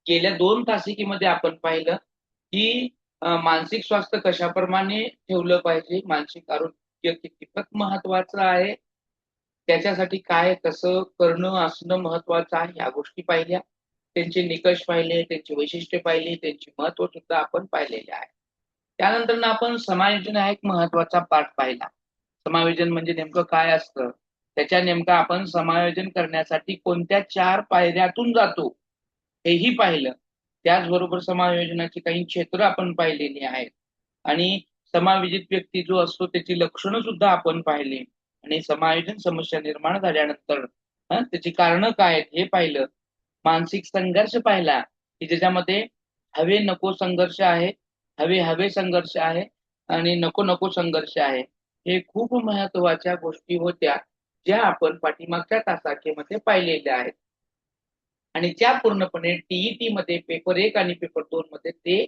गेल्या 2 तासिकेमध्ये आपण पाहिलं, की मानसिक स्वास्थ्य कशाप्रमाणे ठेवलं पाहिजे, मानसिक आरोग्य कितपत महत्वाचं आहे, त्याच्यासाठी काय कसं करणं, असणं महत्वाचं आहे, ह्या गोष्टी पाहिल्या. त्यांचे निकष पाहिले, त्यांची वैशिष्ट्ये पाहिली, त्यांची महत्व सुद्धा आपण पाहिलेले आहे. त्यानंतर आपण समायोजन हा एक महत्वाचा पाठ पाहिला. समायोजन म्हणजे नेमकं काय असतं? त्याच्या नेमकं आपण समायोजन करण्यासाठी कोणत्या 4 पायऱ्यातून जातो, हेही पाहिलं. त्याचबरोबर समायोजनाची काही क्षेत्र आपण पाहिलेली आहेत आणि समायोजित व्यक्ती जो असतो त्याची लक्षणं सुद्धा आपण पाहिली आणि समायोजन समस्या निर्माण झाल्यानंतर त्याची कारणं काय आहेत हे पाहिलं. मानसिक संघर्ष पाहिला, की ज्याच्यामध्ये हवे नको संघर्ष आहे, हवे हवे संघर्ष आहे आणि नको नको संघर्ष आहे. हे खूप महत्वाच्या गोष्टी होत्या, ज्या आपण पाठीमागच्या तासामध्ये पाहिलेल्या आहेत. आणि त्या पूर्णपणे टीईटी मध्ये पेपर 1 आणि पेपर 2 मध्ये ते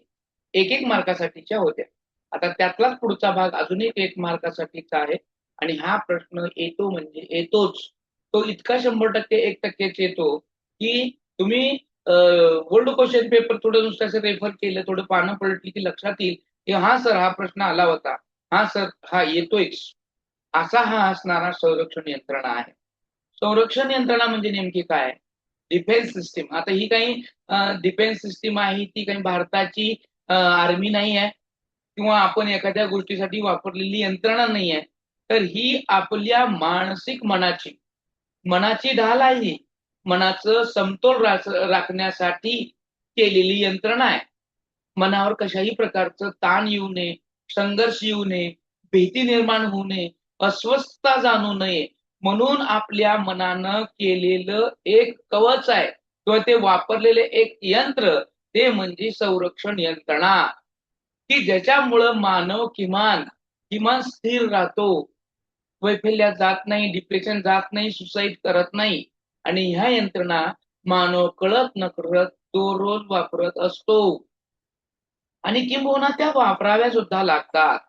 1-1 मार्कासाठीच्या होत्या. आता त्यातलाच पुढचा भाग अजून 1 मार्कासाठीचा आहे आणि हा प्रश्न येतो म्हणजे येतोच. तो इतका 100% 1%च येतो, की तुम्ही ओल्ड क्वेशन पेपर थोडं नुसतं असं रेफर केलं, थोडं पानं पलटली की लक्षात येईल, की हां सर हा प्रश्न आला होता. हां सर हा येतोयच. असा हा असणारा संरक्षण यंत्रणा आहे. संरक्षण यंत्रणा म्हणजे नेमकी काय? Defence system. आता ही काही डिफेन्स सिस्टीम आहे ती काही भारताची आर्मी नाही आहे किंवा आपण एखाद्या गोष्टीसाठी वापरलेली यंत्रणा नाही आहे. तर ही आपल्या मानसिक मनाची ढाल आहे ही. मनाचं समतोल राखण्यासाठी केलेली यंत्रणा आहे. मनावर कशाही प्रकारचं ताण येऊ नये, संघर्ष येऊ नये, भीती निर्माण होऊ नये, अस्वस्थता जाणवू नये म्हणून आपल्या मनानं केलेलं एक कवच आहे किंवा ते वापरलेले एक यंत्र ते म्हणजे संरक्षण यंत्रणा, की ज्याच्यामुळं मानव किमान किमान स्थिर राहतो, वैफल्यात जात नाही, डिप्रेशन जात नाही, सुसाईड करत नाही आणि ह्या यंत्रणा मानव कळत नकळत दररोज वापरत असतो आणि किंबहुना त्या वापराव्या सुद्धा लागतात.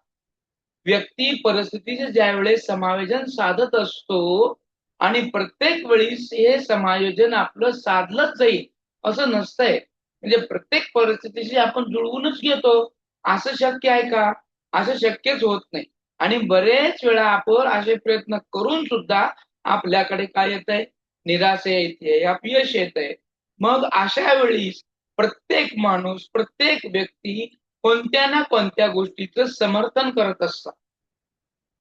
व्यक्ती परिस्थितीचे ज्यावेळेस समायोजन साधत असतो आणि प्रत्येक वेळीस हे समायोजन आपलं साधलंच जाईल असं नसतंय. म्हणजे प्रत्येक परिस्थितीशी आपण जुळवूनच घेतो असं शक्य आहे का? असं शक्यच होत नाही आणि बरेच वेळा आपण असे प्रयत्न करून सुद्धा आपल्याकडे काय येतंय? निराशा येते, अपयश येतंय. मग अशा वेळीस प्रत्येक माणूस, प्रत्येक व्यक्ती कोणत्या ना कोणत्या गोष्टीचं समर्थन करत असतात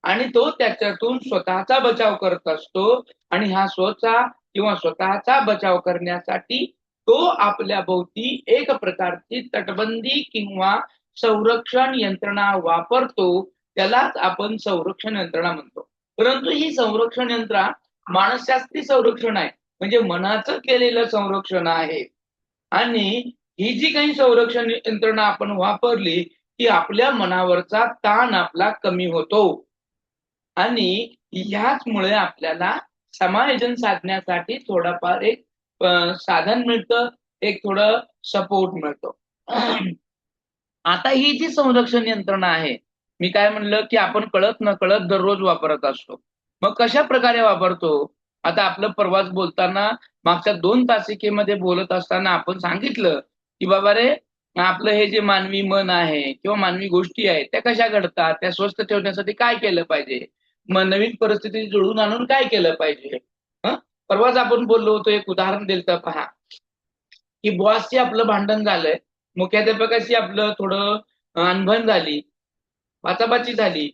आणि तो त्याच्यातून स्वतःचा बचाव करत असतो आणि हा स्वतःचा बचाव करण्यासाठी तो आपल्या भोवती एक प्रकारची तटबंदी किंवा संरक्षण यंत्रणा वापरतो. त्यालाच आपण संरक्षण यंत्रणा म्हणतो. परंतु ही संरक्षण यंत्रणा मानसशास्त्रीय संरक्षण आहे. म्हणजे मनाचं केलेलं संरक्षण आहे आणि ही जी काही संरक्षण यंत्रणा आपण वापरली, की आपल्या मनावरचा ताण आपला कमी होतो आणि ह्याचमुळे आपल्याला समायोजन साधण्यासाठी थोडाफार एक साधन मिळतं, एक थोडं सपोर्ट मिळतो. आता ही जी संरक्षण यंत्रणा आहे, मी काय म्हणलं, की आपण कळत नकळत दररोज वापरत असतो. मग कशा प्रकारे वापरतो? आता आपलं प्रवास बोलताना मागच्या 2 तासिकेमध्ये बोलत असताना आपण सांगितलं, की बाबा रे, आपलं हे जे मानवी मन आहे किंवा मानवी गोष्टी आहेत, त्या कशा घडतात? त्या स्वस्थ ठेवण्यासाठी काय केलं पाहिजे? मग नवीन परिस्थिती जुळवून आणून काय केलं पाहिजे? हं? परवाच आपण बोललो होतो, एक उदाहरण दिलतं पहा, की बॉसशी आपलं भांडण झालंय, मुख्याध्यापकाशी आपलं थोडं अनबन झाली, बाचाबाची झाली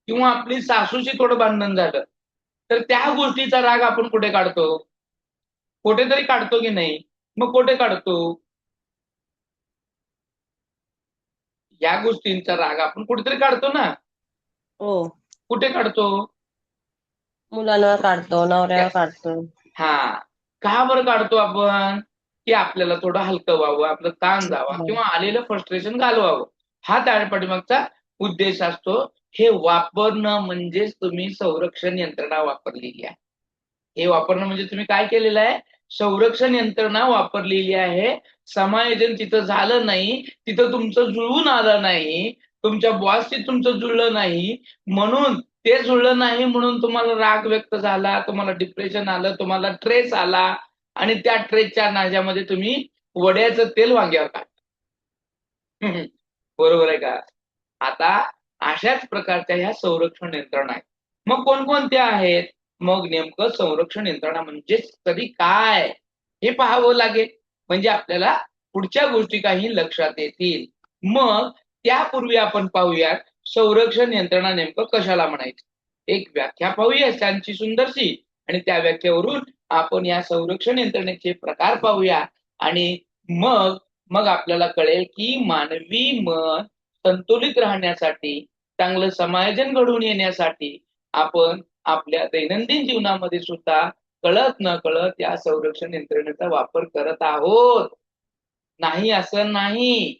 किंवा आपली सासूशी थोडं भांडण झालं, तर त्या गोष्टीचा राग आपण कुठे काढतो? कुठेतरी काढतो की नाही? मग कुठे काढतो? या गोष्टींचा राग आपण कुठेतरी काढतो ना? हो. कुठे काढतो? मुलांवर काढतो, नवऱ्यावर काढतो. हां. का बरं काढतो आपण? की आपल्याला थोडं हलकं व्हावं, आपलं ताण जावा हो. किंवा आलेलं फ्रस्ट्रेशन घालवावं. हा त्या पाठीमागचा उद्देश असतो. हे वापरणं म्हणजेच तुम्ही संरक्षण यंत्रणा वापरलेली आहे. हे वापरणं म्हणजे तुम्ही काय केलेलं आहे? संरक्षण यंत्रणा वापरलेली आहे. समायोजन तिथं झालं नाही, तिथं तुमचं जुळवून आलं नाही, तुमच्या बॉसशी तुमचं जुळलं नाही, म्हणून ते जुळलं नाही म्हणून तुम्हाला राग व्यक्त झाला, तुम्हाला डिप्रेशन आलं, तुम्हाला ट्रेस आला आणि त्या ट्रेसच्या नाजामध्ये तुम्ही वड्याचं तेल वांग्यावर काढ. बरोबर आहे का? आता अशाच प्रकारच्या ह्या संरक्षण यंत्रणा आहेत. मग कोणकोणत्या आहेत? मग नेमकं संरक्षण यंत्रणा म्हणजे तरी काय हे पाहावं लागेल, म्हणजे आपल्याला पुढच्या गोष्टी काही लक्षात येतील. मग त्यापूर्वी आपण पाहूयात संरक्षण यंत्रणा नेमकं कशाला म्हणायचं. एक व्याख्या पाहूया त्यांची सुंदरशी, आणि त्या व्याख्येवरून आपण या संरक्षण यंत्रणेचे प्रकार पाहूया, आणि मग मग आपल्याला कळेल की मानवी मन संतुलित राहण्यासाठी, चांगलं समायोजन घडून येण्यासाठी आपण आपल्या दैनंदिन जीवनामध्ये सुद्धा कळत न कळत या संरक्षण यंत्रणेचा वापर करत आहोत. नाही असं नाही,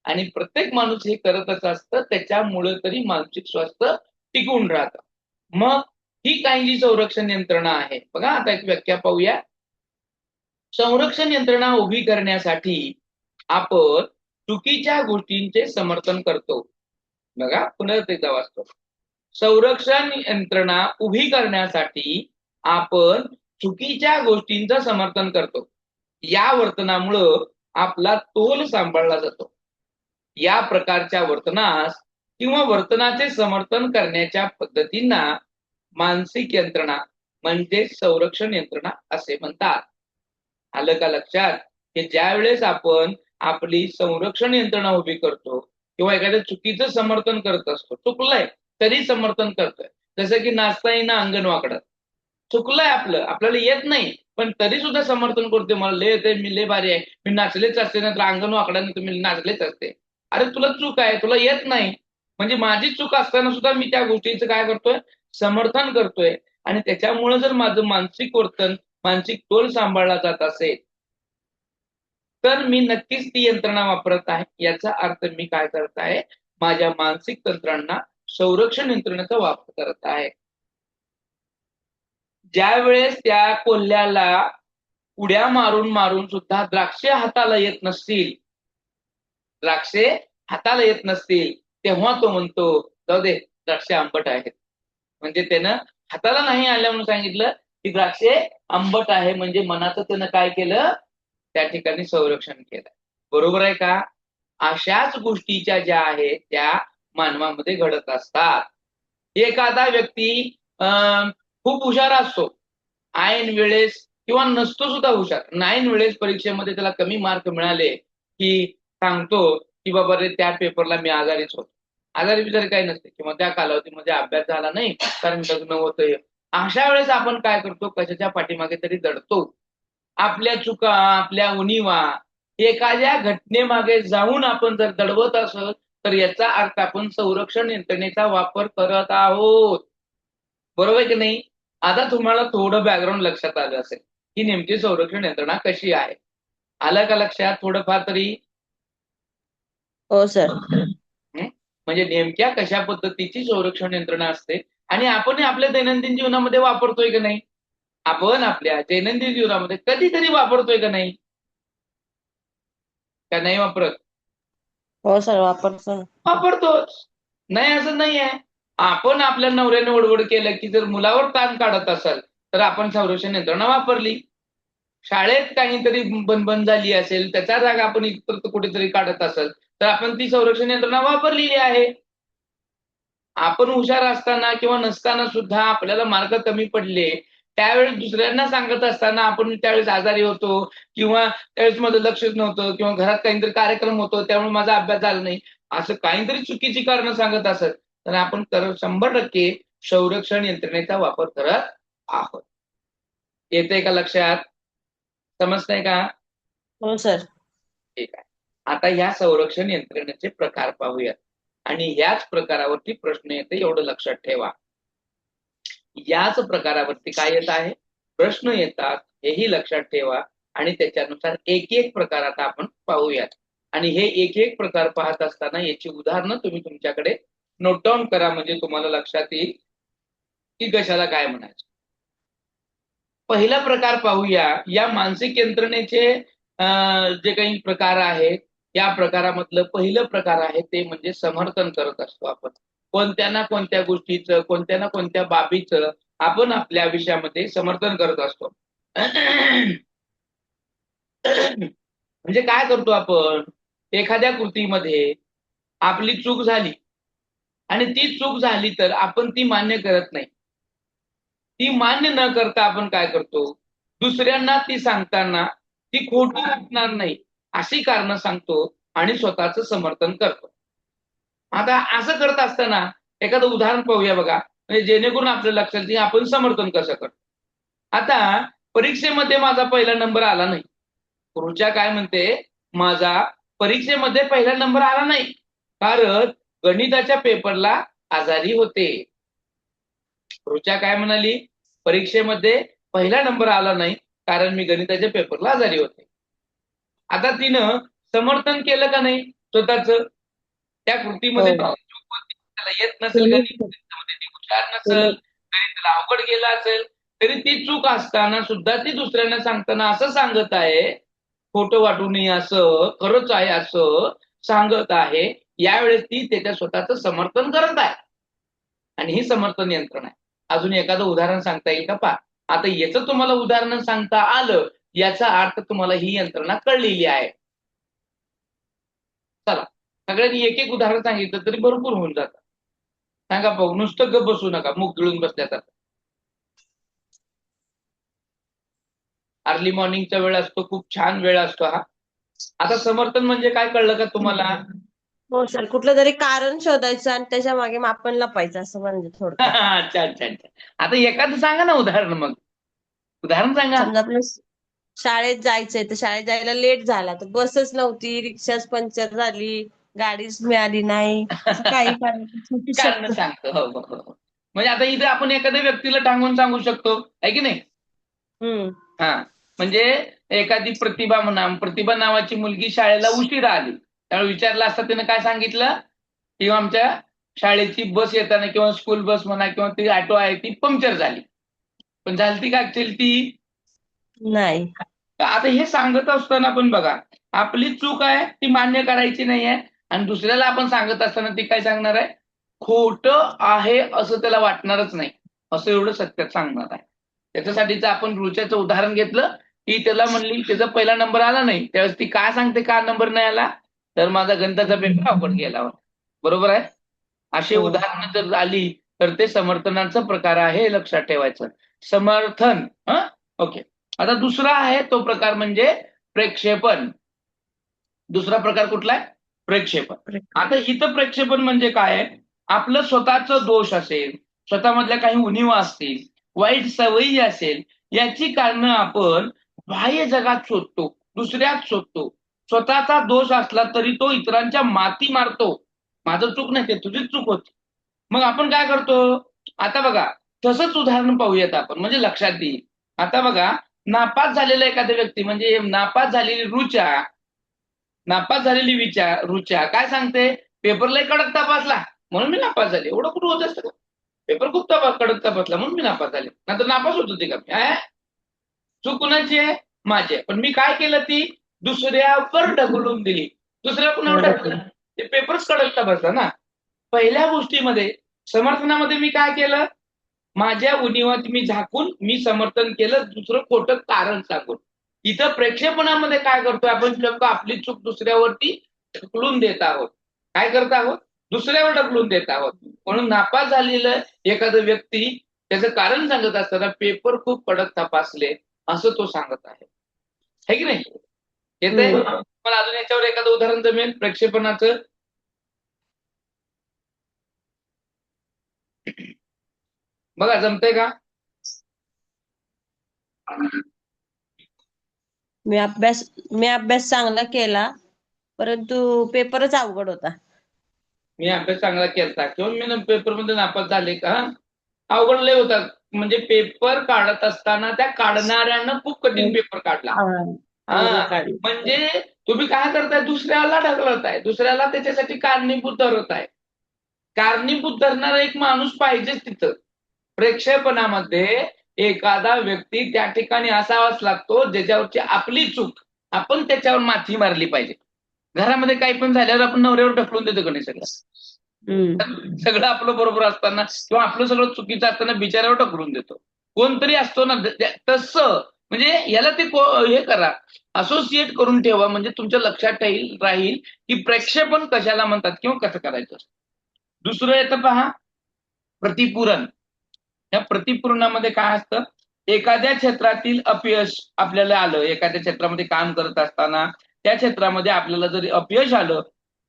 आणि प्रत्येक माणूस हे करतच असतं, त्याच्यामुळे तरी मानसिक स्वास्थ्य टिकून राहतं. मग ही काही जी संरक्षण यंत्रणा आहे, बघा आता एक व्याख्या पाहूया. संरक्षण यंत्रणा उभी करण्यासाठी आपण चुकीच्या गोष्टींचे समर्थन करतो. बघा पुन्हा एकदा वाचतो. संरक्षण यंत्रणा उभी करण्यासाठी आपण चुकीच्या गोष्टींचं समर्थन करतो. या वर्तनामुळं आपला तोल सांभाळला जातो. या प्रकारच्या वर्तनास किंवा वर्तनाचे समर्थन करण्याच्या पद्धतींना मानसिक यंत्रणा म्हणजे संरक्षण यंत्रणा असे म्हणतात. आलं का लक्षात? की ज्या वेळेस आपण आपली संरक्षण यंत्रणा उभी करतो किंवा एखाद्या चुकीचं समर्थन करत असतो, चुकलंय तरी समर्थन करतोय. जसं की नाचता येईना अंगण वाकडं, चुकलंय आपलं, आपल्याला येत नाही, पण तरी सुद्धा समर्थन करतोय, मला लय येते, मी लय भारी आहे, मी नाचलेच असते ना, तर अंगण वाकडाने तुम्ही नाचलेच असते. अरे तुला चूक आहे, तुला येत नाही, म्हणजे माझी चूक असताना सुद्धा मी त्या गोष्टीचं काय करतोय, समर्थन करतोय. आणि त्याच्यामुळे जर माझं मानसिक वर्तन, मानसिक तोल सांभाळला जात असेल, तर मी नक्कीच ती यंत्रणा वापरत आहे. याचा अर्थ मी काय करत आहे, माझ्या मानसिक तंत्रांना संरक्षण यंत्रणेचा वापर करत आहे. ज्या वेळेस त्या कोल्ह्याला उड्या मारून मारून सुद्धा द्राक्षे हाताला येत नसतील, द्राक्षे हाताला येत नसतील, तेव्हा तो म्हणतो जाऊ दे, द्राक्षे आंबट आहेत. म्हणजे त्यानं हाताला नाही आल्या म्हणून सांगितलं की द्राक्षे आंबट आहे, म्हणजे मनाचं त्यानं काय केलं, त्या ठिकाणी संरक्षण केलं. बरोबर आहे का? अशाच गोष्टीच्या ज्या आहेत त्या मानवामध्ये घडत असतात. एखादा व्यक्ती खूप हुशार असतो, ऐन वेळेस किंवा नसतो सुद्धा हुशार, ऐन वेळेस परीक्षेमध्ये त्याला कमी मार्क मिळाले की सांगतो की बाबा रे त्या पेपरला मी आजारीच होतो. आजारी बिजारी काही नसते, किंवा त्या कालावधीमध्ये अभ्यास झाला नाही कारण लग्न होतंय. अशा वेळेस आपण काय करतो, कशाच्या पाठीमागे तरी दडतो. आपल्या चुका, आपल्या उणिवा एखाद्या घटनेमागे जाऊन आपण जर दडवत असत, तर याचा अर्थ आपण संरक्षण यंत्रणेचा वापर करत आहोत. बरोबर की नाही? आता तुम्हाला थोडं बॅकग्राऊंड लक्षात आलं असेल की नेमकी संरक्षण यंत्रणा कशी आहे. आलं का लक्षात थोडंफार तरी? हो सर. म्हणजे नेमक्या कशा पद्धतीची संरक्षण यंत्रणा असते, आणि आपण आपल्या दैनंदिन जीवनामध्ये वापरतोय का नाही? आपण आपल्या दैनंदिन जीवनामध्ये कधीतरी वापरतोय का नाही? का नाही वापरत? हो सर, वापरतो ना. वापरतोच, नाही असं नाही आहे. आपण आपल्या नवऱ्याने वडवड केलं की जर मुलावर ताण काढत असाल तर आपण संरक्षण यंत्रणा वापरली. शाळेत काहीतरी बनबन झाली असेल, त्याचा राग आपण इतर कुठेतरी काढत असेल, तर आपण ती संरक्षण यंत्रणा वापरलेली आहे. आपण हुशार असताना किंवा नसताना सुद्धा आपल्याला मार्क कमी पडले, त्यावेळेस दुसऱ्यांना सांगत असताना आपण त्यावेळेस आजारी होतो, किंवा त्यावेळेस माझं लक्षच नव्हतं, किंवा घरात काहीतरी कार्यक्रम होतो त्यामुळे माझा अभ्यास झाला नाही, असं काहीतरी चुकीची कारणं सांगत असत, तर आपण 100% संरक्षण यंत्रणेचा वापर करत आहोत. येतंय का लक्षात? समजतंय का? हो सर. ठीक आहे. आता ह्या संरक्षण यंत्रणेचे प्रकार पाहूयात, आणि याच प्रकारावरती प्रश्न येते, एवढं लक्षात ठेवा. याच प्रकारावरती काय येत आहे, प्रश्न येतात, हेही लक्षात ठेवा. आणि त्याच्यानुसार एक एक प्रकार आता आपण पाहूयात. आणि हे एक एक प्रकार पाहत असताना याची उदाहरणं तुम्ही तुमच्याकडे नोट डाऊन करा, म्हणजे तुम्हाला लक्षात येईल की कशाला काय म्हणायचं. पहिला प्रकार पाहूया. या मानसिक यंत्रणेचे जे काही प्रकार आहेत, या प्रकारामधलं पहिलं प्रकार आहे ते म्हणजे समर्थन करत असतो आपण. कोणत्या ना कोणत्या गोष्टीचं, कोणत्या ना कोणत्या बाबीचं आपण आपल्या विषयामध्ये समर्थन करत असतो. म्हणजे काय करतो आपण, एखाद्या कृतीमध्ये आपली चूक झाली आणि ती चूक झाली तर आपण ती मान्य करत नाही. ती मान्य न करता आपण काय करतो, दुसऱ्यांना ती सांगताना ती खोटी वाटणार नाही अशी कारणं सांगतो आणि स्वतःचं समर्थन करतो. आता असं करत असताना एखादं उदाहरण पाहूया बघा, म्हणजे जेणेकरून आपल्या लक्षात येईल आपण समर्थन कसं करतो. आता परीक्षेमध्ये माझा पहिला नंबर आला नाही. ऋचा काय म्हणते, माझा परीक्षेमध्ये पहिला नंबर आला नाही कारण गणिताच्या पेपरला आजारी होते. ऋचा काय म्हणाली, परीक्षेमध्ये पहिला नंबर आला नाही कारण मी गणिताच्या पेपरला आजारी होते. आता तिनं समर्थन केलं का नाही स्वतःच, त्या कृतीमध्ये हो. त्याला येत नसेल केलं गणित, त्याच्यामध्ये ती हुशार केलं. नसेल, तरी त्याला अवघड गेलं असेल, तरी ती चूक असताना सुद्धा ती दुसऱ्यांना सांगताना असं सांगत आहे, खोटं वाटू नये असं, खरंच आहे असं सांगत आहे. यावेळेस ती त्याच्या स्वतःचं समर्थन करत आहे आणि ही समर्थन यंत्रणा आहे. अजून एखादं उदाहरण सांगता येईल का पहा. आता याचं तुम्हाला उदाहरण सांगता आलं, याचा अर्थ तुम्हाला ही यंत्रणा कळलेली आहे. चला, सगळ्यांनी एक एक उदाहरण सांगितलं तरी भरपूर होऊन जातं. सांगा पाहू, नुसतं गप बसू नका मुख गिळून बसल्यासारखं. अर्ली मॉर्निंगचा वेळ असतो, खूप छान वेळ असतो हा. आता समर्थन म्हणजे काय कळलं का तुम्हाला? हो सर, कुठलं तरी कारण शोधायचं आणि त्याच्या मागे मग आपण लपायचं, असं म्हणजे थोडक्यात. अच्छा अच्छा अच्छा. आता एखादं सांगा ना उदाहरण, मग उदाहरण सांगा. समजा आपल्या शाळेत जायचंय, तर शाळेत जायला लेट झाला, तर बसच नव्हती, रिक्षाच पंक्चर झाली, गाडीच मिळाली नाही, असं काही कारण सुचू कारण शकतं. सांगतो. हो हो हो. म्हणजे आता इथे आपण एखाद्या व्यक्तीला टांगून सांगू शकतो, आहे की नाही? हम्म. हा, म्हणजे एखादी प्रतिभा म्हणा, प्रतिभा नावाची मुलगी शाळेला उशिरा आली, त्यावेळी विचारलं असता तिने काय सांगितलं, किंवा आमच्या शाळेची बस येताना किंवा स्कूल बस म्हणा किंवा ती ऑटो आहे ती पंक्चर झाली. पण झालती का ऍक्च्युअली ती? नाही. आता हे सांगत असताना पण बघा, आपली चूक आहे ती मान्य करायची नाही आहे आणि दुसऱ्याला आपण सांगत असताना ती काय सांगणार आहे, खोटं आहे असं त्याला वाटणारच नाही, असं एवढं सत्यात सांगणार आहे. त्याच्यासाठीच आपण रुच्याचं उदाहरण घेतलं, की त्याला म्हणली त्याचा पहिला नंबर आला नाही, त्यावेळेस ती काय सांगते का नंबर नाही आला, तर माझा गणिताचा पेपर अवघड गेला होता. बरोबर आहे. अशी हो. उदाहरणं जर आली तर ते समर्थनाचा प्रकार आहे, हे लक्षात ठेवायचं. समर्थन. ओके. आता दुसरा आहे तो प्रकार म्हणजे प्रेक्षेपण. दुसरा प्रकार कुठला आहे? प्रेक्षेपण. आता इथं प्रेक्षेपण म्हणजे काय आहे, आपलं स्वतःचं दोष असेल, स्वतःमधल्या काही उणिवा असतील, वाईट सवयी असेल, याची कारणं आपण बाह्य जगात शोधतो, दुसऱ्यात शोधतो. स्वतःचा दोष असला तरी तो इतरांच्या माथी मारतो, माझं चूक नाही ते तुझीच चूक होती. मग आपण काय करतो, आता बघा तसंच उदाहरण पाहूयात आपण, म्हणजे लक्षात येईल. आता बघा, नापास झालेला एखादा व्यक्ती, म्हणजे नापास झालेली नापास झालेली रुचा काय सांगते, पेपरला कडक तपासला म्हणून मी नापास झाले. एवढं कुठं होत असतं का? पेपर खूप कडक तपासला म्हणून मी नापास झाले, नंतर नापास होत होते का मी? चूक कुणाची आहे? माझी आहे. पण मी काय केलं, ती दुसऱ्यावर ढकलून दिली. दुसऱ्या कुणावर ढकललं? ते पेपरच कडक तपासला ना. पहिल्या गोष्टीमध्ये समर्थनामध्ये मी काय केलं, माझ्या उणिवात मी झाकून मी समर्थन केलं, दुसरं खोटं कारण सांगून. इथं प्रेक्षेपणामध्ये काय करतोय आपण, नेमकं आपली चूक दुसऱ्यावरती ढकलून देत आहोत. काय करत आहोत? दुसऱ्यावर ढकलून देत आहोत. म्हणून नापास झालेलं एखादं व्यक्ती त्याचं कारण सांगत असताना पेपर खूप कडक तपासले असं तो सांगत आहे, है की नाही? येते मला अजून याच्यावर एखादं उदाहरण जमेल प्रेक्षेपणाचं? बघा, जमतंय का? मी अभ्यास चांगला केला, परंतु पेपरच अवघड होता. मी अभ्यास चांगला केलता किंवा मी पेपरमध्ये नापास झाले का? अवघड लय होतात. म्हणजे पेपर काढत असताना त्या काढणाऱ्यानं खूप कठीण पेपर काढला. अवघड हा, काढली. म्हणजे तुम्ही काय करताय, दुसऱ्याला ढकलताय, दुसऱ्याला त्याच्यासाठी कारणीभूत धरताय. कारणीभूत धरणारा एक माणूस पाहिजेच तिथं. प्रेक्षेपणामध्ये एखादा व्यक्ती त्या ठिकाणी असावाच लागतो ज्याच्यावरची आपली चूक आपण त्याच्यावर माथी मारली पाहिजे. घरामध्ये काही पण झाल्यावर आपण नवऱ्यावर ढकलून देतो का नाही सगळं आपलं बरोबर असताना किंवा आपलं सगळं चुकीचं असताना बिचाऱ्यावर ढकलून देतो. कोणतरी असतो ना तसं म्हणजे याला ते हे करा, असोसिएट करून ठेवा, म्हणजे तुमच्या लक्षात राहील की प्रक्षेपण कशाला म्हणतात किंवा कसं करायचं. दुसरं येतं पहा, प्रतिपूरण. या प्रतिपूरणामध्ये काय असतं, एखाद्या क्षेत्रातील अपयश आपल्याला आलं, एखाद्या क्षेत्रामध्ये काम करत असताना त्या क्षेत्रामध्ये आपल्याला जरी अपयश आलं,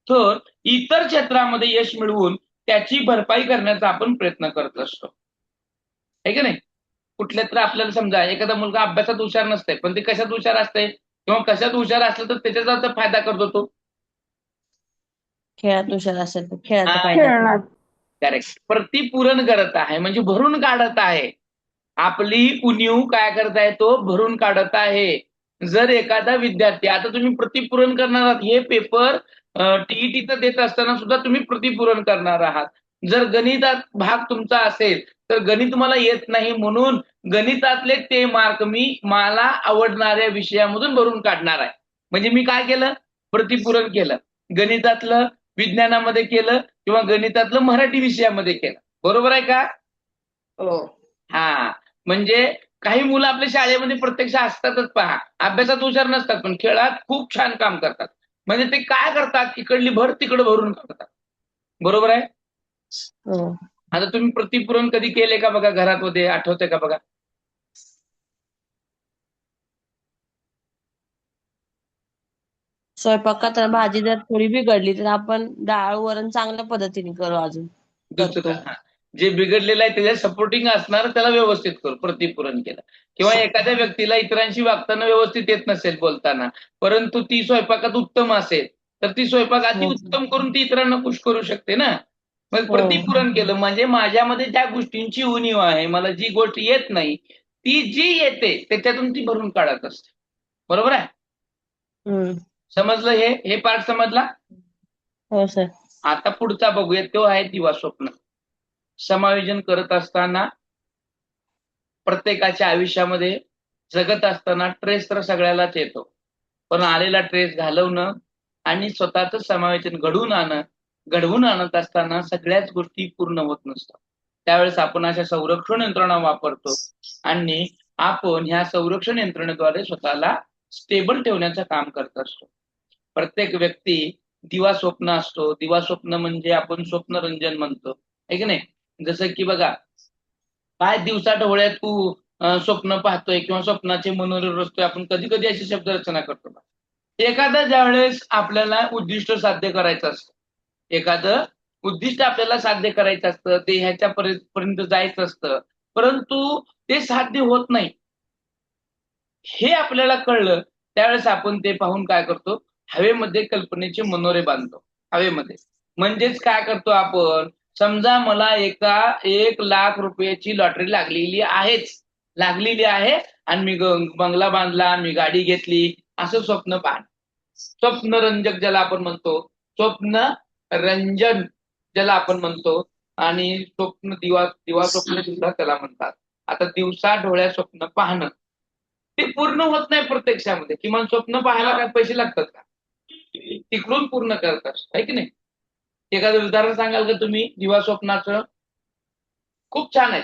तर इतर क्षेत्रामध्ये यश मिळवून त्याची भरपाई करण्याचा आपण प्रयत्न करत असतो, आहे की नाही. कुठल्या तर आपल्याला समजा एखादा मुलगा अभ्यासात हुशार नसतंय, पण ते कशात हुशार असतंय किंवा कशात हुशार असलं तर त्याच्याचा तर फायदा करतो तो. खेळात हुशार असेल तर खेळाचा फायदा खेळणार. करेक्ट. प्रतिपूरण करत आहे म्हणजे भरून काढत आहे. आपली उणीव काय करताय, तो भरून काढत आहे. जर एखादा विद्यार्थी, आता तुम्ही प्रतिपूरण करणार आहात, हे पेपर टीईटीचं देत असताना सुद्धा तुम्ही प्रतिपूरण करणार आहात. जर गणितात भाग तुमचा असेल तर गणित मला येत नाही म्हणून गणितातले ते मार्क मी मला आवडणाऱ्या विषयामधून भरून काढणार आहे. म्हणजे मी काय केलं, प्रतिपूरण केलं. गणितातलं विज्ञानामध्ये केलं किंवा गणितातलं मराठी विषयामध्ये केलं. बरोबर आहे का? हो. हा, म्हणजे काही मुलं आपल्या शाळेमध्ये प्रत्यक्ष असतातच पहा, अभ्यासात हुशार नसतात पण खेळात खूप छान काम करतात. म्हणजे ते काय करतात, इकडली भर तिकडे भरून काढतात. बरोबर आहे. हो. आता तुम्ही प्रतिपूरण कधी केले का बघा, घरात मध्ये आठवतंय का बघा. स्वयंपाकात भाजी जर थोडी बिघडली तर आपण डाळ वरण चांगल्या पद्धतीने करू अजून करतो. दुसरं जे बिघडलेलं आहे त्याच्या सपोर्टिंग असणार त्याला व्यवस्थित करू, प्रतिपूरण केलं. किंवा एखाद्या व्यक्तीला इतरांशी वागताना व्यवस्थित येत नसेल बोलताना, परंतु ती स्वयंपाकात उत्तम असेल तर ती स्वयंपाक अति हो. उत्तम करून ती इतरांना खुश करू शकते ना. मग हो. प्रतिपूरण केलं म्हणजे माझ्यामध्ये ज्या गोष्टींची उणीव आहे, मला जी गोष्ट येत नाही ती जी येते त्याच्यातून ती भरून काढत असते. बरोबर आहे. हम्म. समजलं हे पार्ट समजला. हो सर. आता पुढचा बघूया, तो आहे दिवा स्वप्न. समायोजन करत असताना प्रत्येकाच्या आयुष्यामध्ये जगत असताना ट्रेस तर सगळ्यालाच येतो, पण आलेला ट्रेस घालवणं आणि स्वतःच समायोजन घडवून आणत असताना सगळ्याच गोष्टी पूर्ण होत नसतात. त्यावेळेस आपण अशा संरक्षण यंत्रणा वापरतो आणि आपण ह्या संरक्षण यंत्रणेद्वारे स्वतःला स्टेबल ठेवण्याचं काम करत असतो. प्रत्येक व्यक्ती दिवा स्वप्न असतो. दिवा स्वप्न म्हणजे आपण स्वप्नरंजन म्हणतो, आहे की नाही. जसं की बघा, काय दिवसा ढवळ्यात तू स्वप्न पाहतोय किंवा स्वप्नाचे मनोरे रचतोय, आपण कधी कधी अशी शब्द रचना करतो. एखादं ज्यावेळेस आपल्याला उद्दिष्ट साध्य करायचं असतं, एखादं उद्दिष्ट आपल्याला साध्य करायचं असतं, ते ह्याच्या पर्यंत जायचं असतं, परंतु ते साध्य होत नाही हे आपल्याला कळलं, त्यावेळेस आपण ते पाहून काय करतो, हवेमध्ये कल्पनेचे मनोरे बांधतो. हवेमध्ये म्हणजेच काय करतो आपण, समजा मला 1,00,000 रुपयाची लॉटरी लागलेली आहे आणि मी बंगला बांधला, मी गाडी घेतली, असं स्वप्न पाहणं. स्वप्नरंजक ज्याला आपण म्हणतो, स्वप्न रंजन ज्याला आपण म्हणतो, आणि दिवा स्वप्न सुद्धा त्याला म्हणतात. आता दिवसा डोळ्या स्वप्न पाहणं ते पूर्ण होत नाही प्रत्यक्षामध्ये. किमान स्वप्न पाहायला काय पैसे लागतात का, तिकडून पूर्ण करतात, आहे की नाही. एखादं उदाहरण सांगाल का तुम्ही दिवा स्वप्नाचं? खूप छान आहे.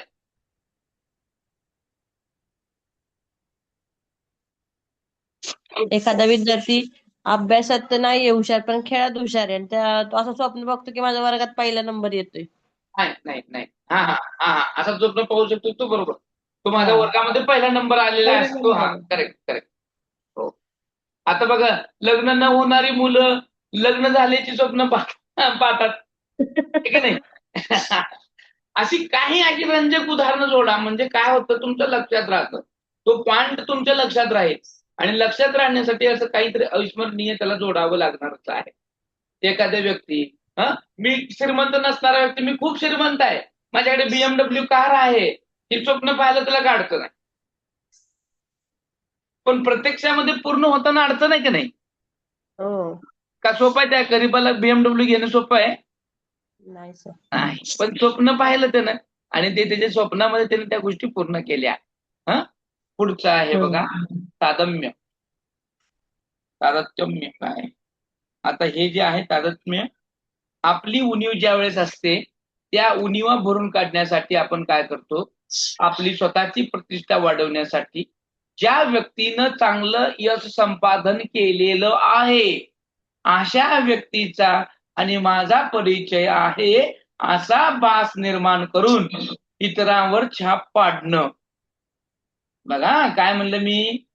एखादा विद्यार्थी अभ्यासात तर नाही हुशार पण खेळात हुशार आहे, तो असं स्वप्न बघतो की माझ्या वर्गात पहिला नंबर येतोय. नाही. हा हा हा हा असा स्वप्न पाहू शकतो तो. बरोबर, तो माझ्या हा. वर्गामध्ये पहिला नंबर आलेला आहे तो. हा, करेक्ट करेक्ट. हो. आता बघा, लग्न न होणारी मुलं लग्न झाल्याची स्वप्न पाहतात, आहे की नाही. अशी रंजक उदाहरणं जोडा, म्हणजे काय होतं तुमच्या लक्षात राहतं, तो पॉइंट तुमच्या लक्षात राहील. आणि लक्षात राहण्यासाठी असं काहीतरी अविस्मरणीय त्याला जोडावं लागणारच आहे. एखाद्या व्यक्ती, मी श्रीमंत नसणारा व्यक्ती, मी खूप श्रीमंत आहे, माझ्याकडे BMW कार आहे, हे स्वप्न पाहायला त्याला काय अडचण आहे. पण प्रत्यक्षामध्ये पूर्ण होताना अडचण आहे की नाही. हो. का सोपं आहे त्या गरीबाला BMW घेणं सोपं आहे? नाही सर. नाही. पण स्वप्न पाहिलं त्यानं आणि ते त्याच्या स्वप्नामध्ये त्याने त्या गोष्टी पूर्ण केल्या. पुढचं आहे बघा, तादम्य. तारतम्य काय, आता हे जे आहे तारतम्य, आपली उणीव ज्या वेळेस असते त्या उणीवा भरून काढण्यासाठी आपण काय करतो, आपली स्वतःची प्रतिष्ठा वाढवण्यासाठी ज्या व्यक्तीनं चांगलं यश संपादन केलेलं आहे अशा व्यक्तीचा आणि माझा परिचय आहे असा भास निर्माण करून इतरांवर छाप पाडणं. बघा काय म्हणलं मी,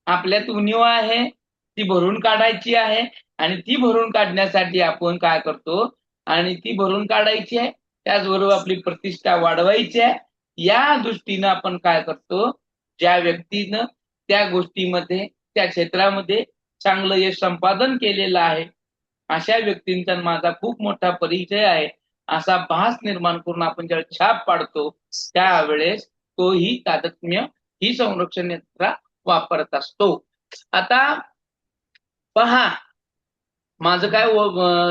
आपल्यात उणीव आहे ती भरून काढायची आहे आणि ती भरून काढण्यासाठी आपण काय करतो, आणि ती भरून काढायची आहे त्याचबरोबर आपली प्रतिष्ठा वाढवायची आहे. या दृष्टीनं आपण काय करतो, ज्या व्यक्तीनं त्या गोष्टीमध्ये त्या क्षेत्रामध्ये चांगलं यश संपादन केलेलं आहे अशा व्यक्तींचा माझा खूप मोठा परिचय आहे असा भास निर्माण करून आपण ज्यावेळेस छाप पाडतो त्यावेळेस तोही तादात्म्य ही संरक्षण यंत्रणा वापरत असतो. आता पहा, माझं काय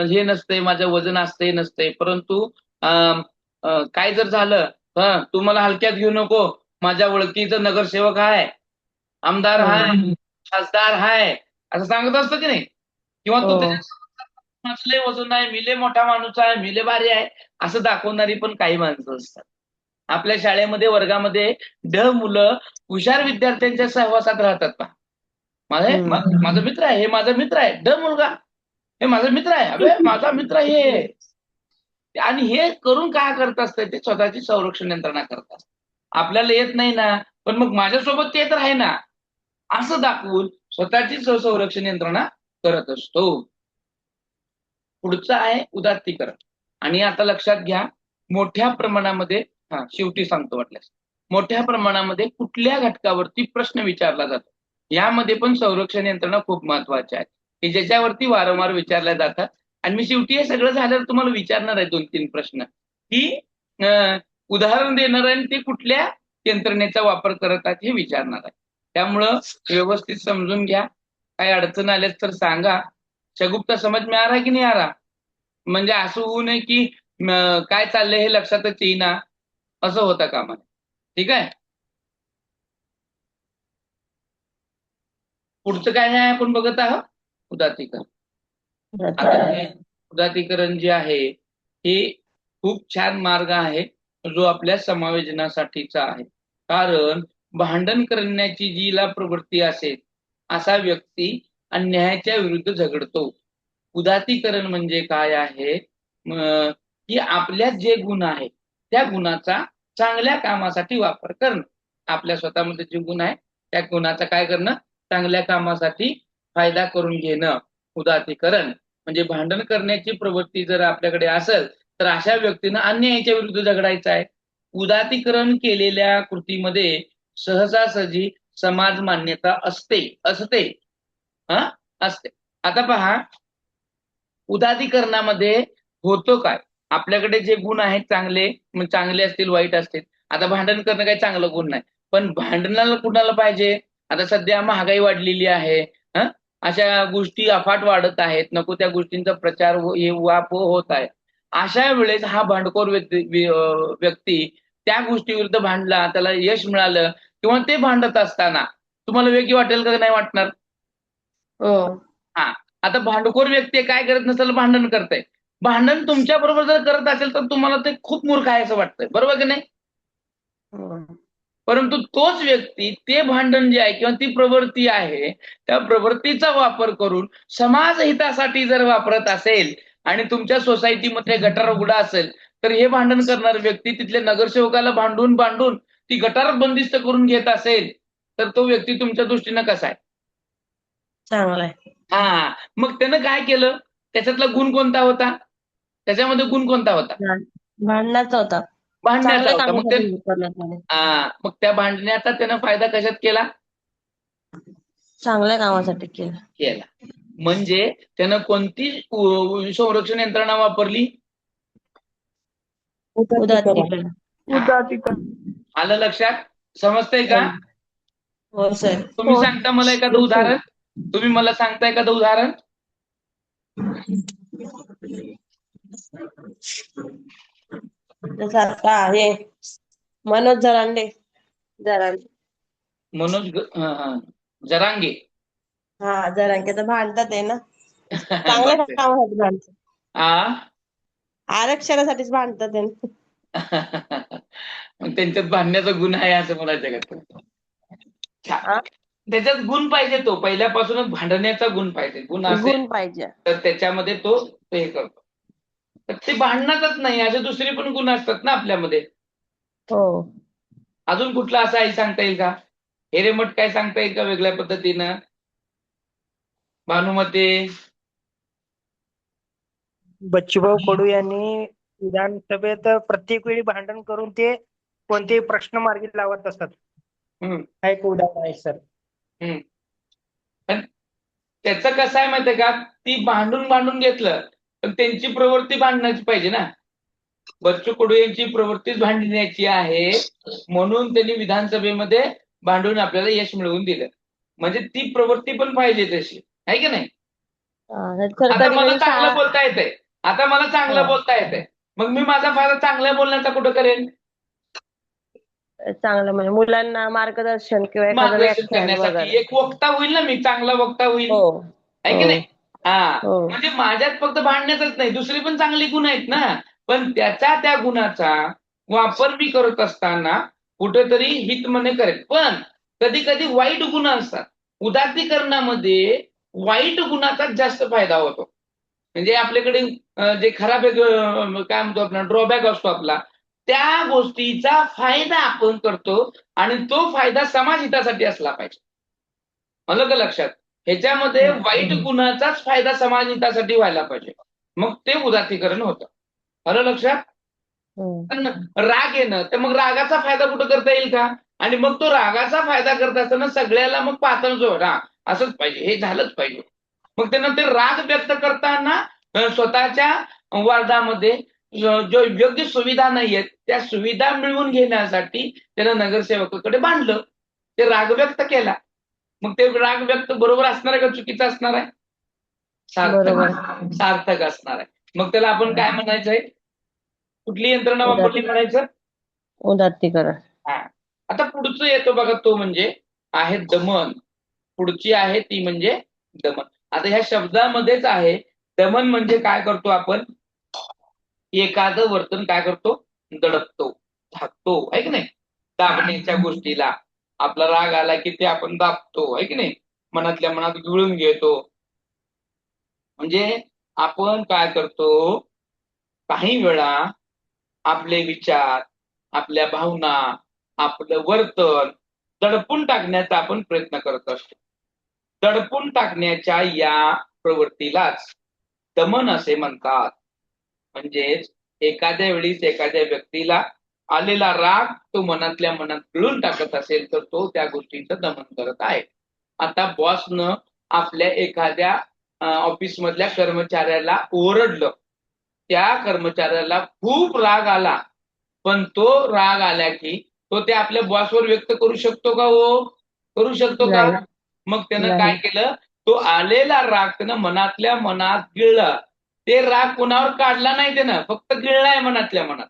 हे नसतंय, माझं वजन असतंय नसतंय, परंतु काय जर झालं, तू मला हलक्यात घेऊ नको, माझ्या ओळखीचं नगरसेवक आहे, आमदार आहे, खासदार आहे, असं सांगत असतं की नाही, किंवा तू माझं लय वजन आहे, मी लय मोठा माणूस आहे, मी लय भारी आहे, असं दाखवणारी पण काही माणसं असतात. आपल्या शाळेमध्ये वर्गामध्ये मुलं हुशार विद्यार्थ्यांच्या सहवासात राहतात पहा. माझा मित्र आहे, हे माझा मित्र आहे, मुलगा हे माझा मित्र आहे, अबे माझा मित्र हे. आणि हे करून काय करत असतात, ते स्वतःची संरक्षण यंत्रणा करतात. आपल्याला येत नाही ना, पण मग माझ्यासोबत ते तर आहे ना, असं दाखवून स्वतःची संरक्षण यंत्रणा करत असतो. पुढचं आहे उदात्तीकरण. आणि आता लक्षात घ्या, मोठ्या प्रमाणामध्ये शेवटी सांगतो वाटल्यास, मोठ्या प्रमाणामध्ये कुठल्या घटकावरती प्रश्न विचारला जातो यामध्ये पण संरक्षण यंत्रणा खूप महत्वाची आहे, की ज्याच्यावरती वारंवार विचारल्या जातात. आणि मी शेवटी हे सगळं झाल्यावर तुम्हाला विचारणार आहे 2-3 प्रश्न, की उदाहरण देणार आहे आणि ते कुठल्या यंत्रणेचा वापर करत आहेत हे विचारणार आहे. त्यामुळं व्यवस्थित समजून घ्या, काही अडचण आल्यास तर सांगा. शगुप्ता समज में आ रहा है की नाही आ रहा, म्हणजे असं होऊ नये की काय चाललंय हे लक्षातच येईना, असं होतं कामा नये. ठीक आहे. पुढचं काय आहे आपण बघत आहोत, उदात्तीकरण. उदात्तीकरण जे आहे हे खूप छान मार्ग आहे जो आपल्या समायोजनासाठीचा आहे. कारण भांडण करण्याची जीला प्रवृत्ती असेल असा व्यक्ती अन्यायाच्या विरुद्ध झगडतो. उदात्तीकरण म्हणजे काय आहे, की आपल्यात जे गुण आहे त्या गुणाचा चांगल्या कामासाठी वापर करणं. आपल्या स्वतःमध्ये जे गुण आहे त्या गुणाचा काय करणं, चांगल्या कामासाठी फायदा करून घेणं उदात्तीकरण. म्हणजे भांडण करण्याची प्रवृत्ती जर आपल्याकडे असेल तर अशा व्यक्तीनं अन्यायाच्या विरुद्ध झगडायचं आहे. उदात्तीकरण केलेल्या कृतीमध्ये सहजासहजी समाज मान्यता असते. आता पहा, उदात्तीकरणामध्ये होतं काय, आपल्याकडे जे गुण आहेत चांगले असतील वाईट असतील. आता भांडण करणं काही चांगलं गुण नाही, पण भांडणाला कुणाला पाहिजे, आता सध्या महागाई वाढलेली आहे, अशा गोष्टी अफाट वाढत आहेत, नको त्या गोष्टींचा प्रचार होत आहे. अशा वेळेस हा भांडखोर व्यक्ती त्या गोष्टीविरुद्ध भांडला, त्याला यश मिळालं, किंवा ते भांडत असताना तुम्हाला वेगळी वाटेल का नाही वाटणार. आता भांडखोर व्यक्ती काय करत नसेल, भांडण करताय, भांडण तुमच्या बरोबर जर करत असेल तर तुम्हाला ते खूप मूर्ख आहे असं वाटतंय, बरोबर की नाही. परंतु तोच व्यक्ती ते भांडण जे आहे किंवा ती प्रवृत्ती आहे त्या प्रवृत्तीचा वापर करून समाज हितासाठी जर वापरत असेल आणि तुमच्या सोसायटीमध्ये गटार उघडा असेल तर हे भांडण करणारी व्यक्ती तिथल्या नगरसेवकाला भांडून ती गटार बंदिस्त करून घेत असेल तर तो व्यक्ती तुमच्या दृष्टीनं कसा आहे, चांगला आहे. मग त्यानं काय केलं, त्याच्यातला गुण कोणता होता, त्याच्यामध्ये गुण कोणता होता, भांडण्याचा होता. भांडण्याचा होता. मग त्या भांडण्याचा त्यानं फायदा कशात केला, चांगल्या कामासाठी केला. म्हणजे त्यानं कोणती संरक्षण यंत्रणा वापरली, उदात्तीकरण. आलं लक्षात, समजतंय का. हो सर. तुम्ही सांगता मला एखादं उदाहरण, तुम्ही मला सांगता एखादं उदाहरण. हे मनोज जरांगे. मनोज जरांगे. जरांगे तर भांडतात आहे ना, चांगल्या कामासाठी भांडतात, आरक्षणासाठीच भांडतात आहे ना. त्यांच्यात भांडण्याचा गुण आहे असं मला जगात. त्याच्यात गुण पाहिजे, तो पहिल्यापासूनच भांडण्याचा गुण पाहिजे. गुण असेल गुण पाहिजे. तर त्याच्यामध्ये तो हे करतो. तर ते भांडणातच नाही, असे दुसरे पण गुण असतात ना आपल्यामध्ये. हो. अजून कुठला असा आई सांगता येईल का? हिरेमठ काय सांगता येईल का वेगळ्या पद्धतीनं? भानुमती. बच्चूभाऊ कडू यांनी विधानसभेत प्रत्येक वेळी भांडण करून ते कोणतेही प्रश्न मार्गी लावत असतात. हम्म, हा एक उदाहरण आहे सर. हम्म. पण त्याचं कसं आहे माहितीये का, ती भांडून भांडून घेतलं पण त्यांची प्रवृत्ती भांडण्याची पाहिजे ना. बच्चू कडू यांची प्रवृत्तीच भांडण्याची आहे, म्हणून त्यांनी विधानसभेमध्ये भांडून आपल्याला यश मिळवून दिलं. म्हणजे ती प्रवृत्ती पण पाहिजे तशी, आहे की नाही? तर आता कधी मला कधी चांगलं बोलता येतंय, आता मला चांगलं बोलता येतंय, मग मी माझा फायदा चांगल्या बोलण्याचा कुठं करेन? चांगलं म्हणजे मुलांना मार्गदर्शन किंवा एखादं मार्गदर्शन व्याख्यान करण्यासाठी वगैरे. एक वक्ता होईल ना मी, चांगला वक्ता होईल, हो. आहे की हो. नाही? हा, हो. म्हणजे माझ्यात फक्त भांडण्यातच नाही, दुसरी पण चांगली गुण आहेत ना, पण त्याचा त्या गुणाचा वापर मी करत असताना कुठेतरी हित म्हणे करेल. पण कधी कधी वाईट गुण असतात, उदात्तीकरणामध्ये वाईट गुणाचाच जास्त फायदा होतो. म्हणजे आपल्याकडे जे खराब काय म्हणतो आपण, ड्रॉबॅक असतो आपला, त्या गोष्टीचा फायदा आपण करतो आणि तो फायदा समाजहितासाठी असला पाहिजे. आलं का लक्षात? ह्याच्यामध्ये वाईट गुणाचाच फायदा समाजहितासाठी व्हायला पाहिजे, मग ते उदात्तीकरण होतं. आलं लक्षात? पण राग येणं, तर मग रागाचा फायदा कुठं करता येईल का? आणि मग तो रागाचा फायदा करत असताना सगळ्याला मग पातळ जो असंच पाहिजे, हे झालंच पाहिजे. मग त्यांना ते राग व्यक्त करताना स्वतःच्या वार्डामध्ये जो योग्य सुविधा नाहीयेत त्या सुविधा मिळवून घेण्यासाठी त्यानं नगरसेवकाकडे बांधलं, ते राग व्यक्त केला. मग ते राग व्यक्त बरोबर असणार आहे का चुकीचं असणार आहे? बरोबर. सार्थक असणार आहे. मग त्याला आपण काय म्हणायचंय, कुठली यंत्रणा वापरली म्हणायचं? उदात्तीकरण. हा. आता पुढचं येतो बघा, तो म्हणजे आहे दमन. पुढची आहे ती म्हणजे दमन. आता ह्या शब्दामध्येच आहे दमन म्हणजे काय करतो आपण, एखादं वर्तन काय करतो, दडपतो, झाकतो, आहे की नाही? दाबण्याच्या गोष्टीला आपला राग आला की ते आपण दाबतो, आहे की नाही? मनातल्या मनात गिळून घेतो. म्हणजे आपण काय करतो, काही वेळा आपले विचार, आपल्या भावना, आपलं वर्तन दडपून टाकण्याचा आपण प्रयत्न करत असतो. दडपून टाकण्याच्या या प्रवृत्तीलाच दमन असे म्हणतात. म्हणजेच एखाद्या वेळीस एखाद्या व्यक्तीला आलेला राग तो मनातल्या मनात गिळून टाकत असेल तर तो त्या गोष्टीचं दमन करत आहे. आता बॉसनं आपल्या एखाद्या ऑफिस मधल्या कर्मचाऱ्याला ओरडलं, त्या कर्मचाऱ्याला खूप राग आला, पण तो राग आला की तो ते आपल्या बॉसवर व्यक्त करू शकतो का? हो, करू शकतो का? नाही. मग त्यानं नाही. काय केलं, तो आलेला राग त्यानं मनातल्या मनात गिळला. ते राग कुणावर काढला नाही त्यानं, फक्त गिळलाय मनातल्या मनात.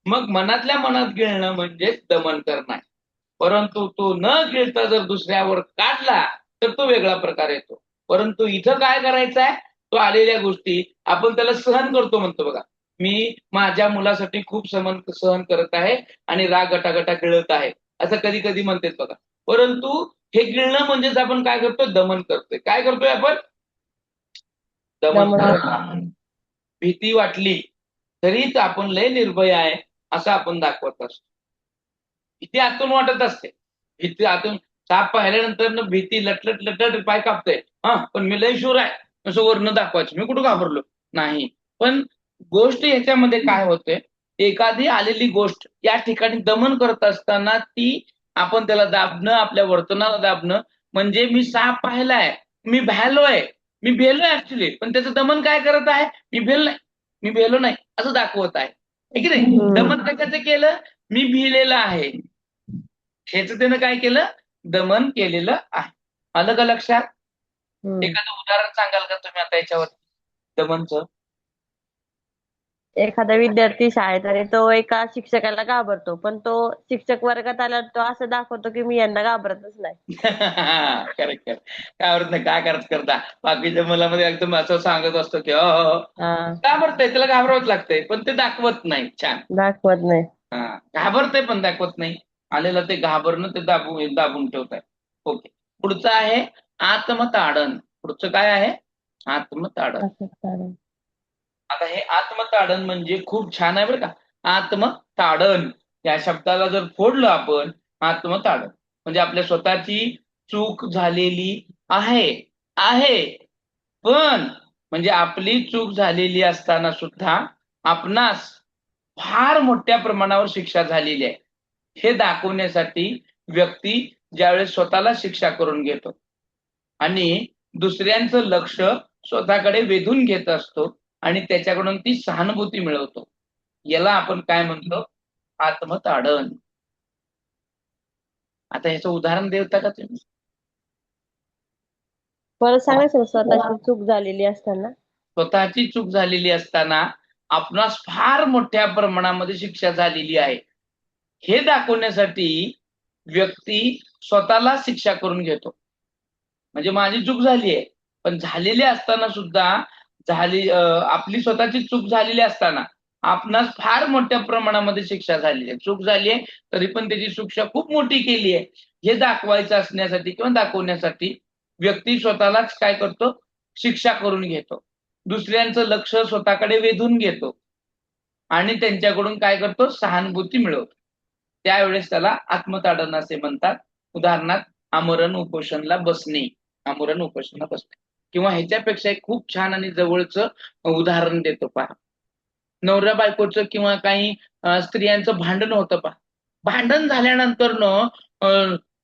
मग मनातल्या मनात गिळणं म्हणजे दमन करणं आहे. परंतु तो न गिळता जर दुसऱ्यावर काढला तर तो वेगळा प्रकार येतो. परंतु इथं काय करायचं आहे, तो आलेल्या गोष्टी आपण त्याला सहन करतो म्हणतो बघा. मी माझ्या मुलासाठी खूप सहन करत आहे आणि राग गटागटा गिळत आहे, असं कधी कधी म्हणतात बघा. परंतु हे गिळणं म्हणजेच आपण काय करतोय, दमन करतोय. काय करतोय आपण? दमन करतोय. भीती वाटली तरीच आपण लय निर्भय आहे असं आपण दाखवत असतो. भीती आतून वाटत असते, भीती आतून, साप पाहिल्यानंतर भीती लटलट लटलट पाय कापते, हा पण मी लय शूर आहे असं वर्ण दाखवायचं, मी कुठं घाबरलो नाही. पण गोष्ट याच्यामध्ये काय होते, एखादी आलेली गोष्ट या ठिकाणी दमन करत असताना ती आपण त्याला दाबणं, आपल्या वर्तनाला दाबणं, म्हणजे मी साप पाहिलाय, मी भ्यालोय, मी भेलोय ऍक्च्युली, पण त्याचं दमन काय करत आहे, मी भेल नाही, मी भेलो नाही असं दाखवत आहे की नाही? दमन कशाचं केलं, मी भिलेला आहे, ह्याचं त्यानं काय केलं, दमन केलेलं आहे. आलं का लक्षात? एखादं उदाहरण सांगाल का तुम्ही आता याच्यावर दमनचं? एखादा विद्यार्थी शाळेत आणि तो एका शिक्षकाला घाबरतो, पण तो शिक्षक वर्गात आल्यावर तो असं दाखवतो की मी यांना घाबरतच नाही. Correct correct. काय आवडत नाही, काय करत करता बाकीच्या मुलामध्ये एकदम असं सांगत असतो की हो घाबरतंय, त्याला घाबरावंच लागतंय, पण ते दाखवत नाही. छान. दाखवत नाही. घाबरतंय पण दाखवत नाही. आलेलं ते घाबरणं ते दाबून ठेवत आहे. ओके. पुढचं आहे आत्मताडन. पुढचं काय आहे? आत्मताडन. असं चालेल. आता हे आत्मताडन म्हणजे खूप छान आहे बरं का. आत्मताडन या शब्दाला जर फोडलं आपण, आत्मताडन म्हणजे आपल्या स्वतःची चूक झालेली आहे आहे पण म्हणजे आपली चूक झालेली असताना सुद्धा आपणास फार मोठ्या प्रमाणावर शिक्षा झालेली आहे हे दाखवण्यासाठी व्यक्ती ज्यावेळेस स्वतःला शिक्षा करून घेतो आणि दुसऱ्यांचं लक्ष स्वतःकडे वेधून घेत असतो आणि त्याच्याकडून ती सहानुभूती मिळवतो, याला आपण काय म्हणतो? आत्मताडन. आता ह्याचं उदाहरण देता का तुम्ही? परत सांगा सर, स्वतःची चूक झालेली असताना. स्वतःची चूक झालेली असताना आपणास फार मोठ्या प्रमाणामध्ये शिक्षा झालेली आहे हे दाखवण्यासाठी व्यक्ती स्वतःला शिक्षा करून घेतो. म्हणजे माझी चूक झाली आहे, पण झालेली असताना सुद्धा आपली स्वतःची चूक झालेली असताना आपणास फार मोठ्या प्रमाणामध्ये शिक्षा झालेली आहे. चूक झाली आहे तरी पण त्याची शिक्षा खूप मोठी केली आहे हे दाखवायचं असण्यासाठी किंवा दाखवण्यासाठी व्यक्ती स्वतःलाच काय करतो? शिक्षा करून घेतो. दुसऱ्यांचं लक्ष स्वतःकडे वेधून घेतो आणि त्यांच्याकडून काय करतो? सहानुभूती मिळवतो. त्यावेळेस त्याला आत्मताडन असे म्हणतात. उदाहरणार्थ आमरण उपोषणला बसणे, आमरण उपोषणला बसणे. किंवा ह्याच्यापेक्षा एक खूप छान आणि जवळचं उदाहरण देतो पहा. नवऱ्या बायकोचं किंवा काही स्त्रियांचं भांडण होतं पहा. भांडण झाल्यानंतर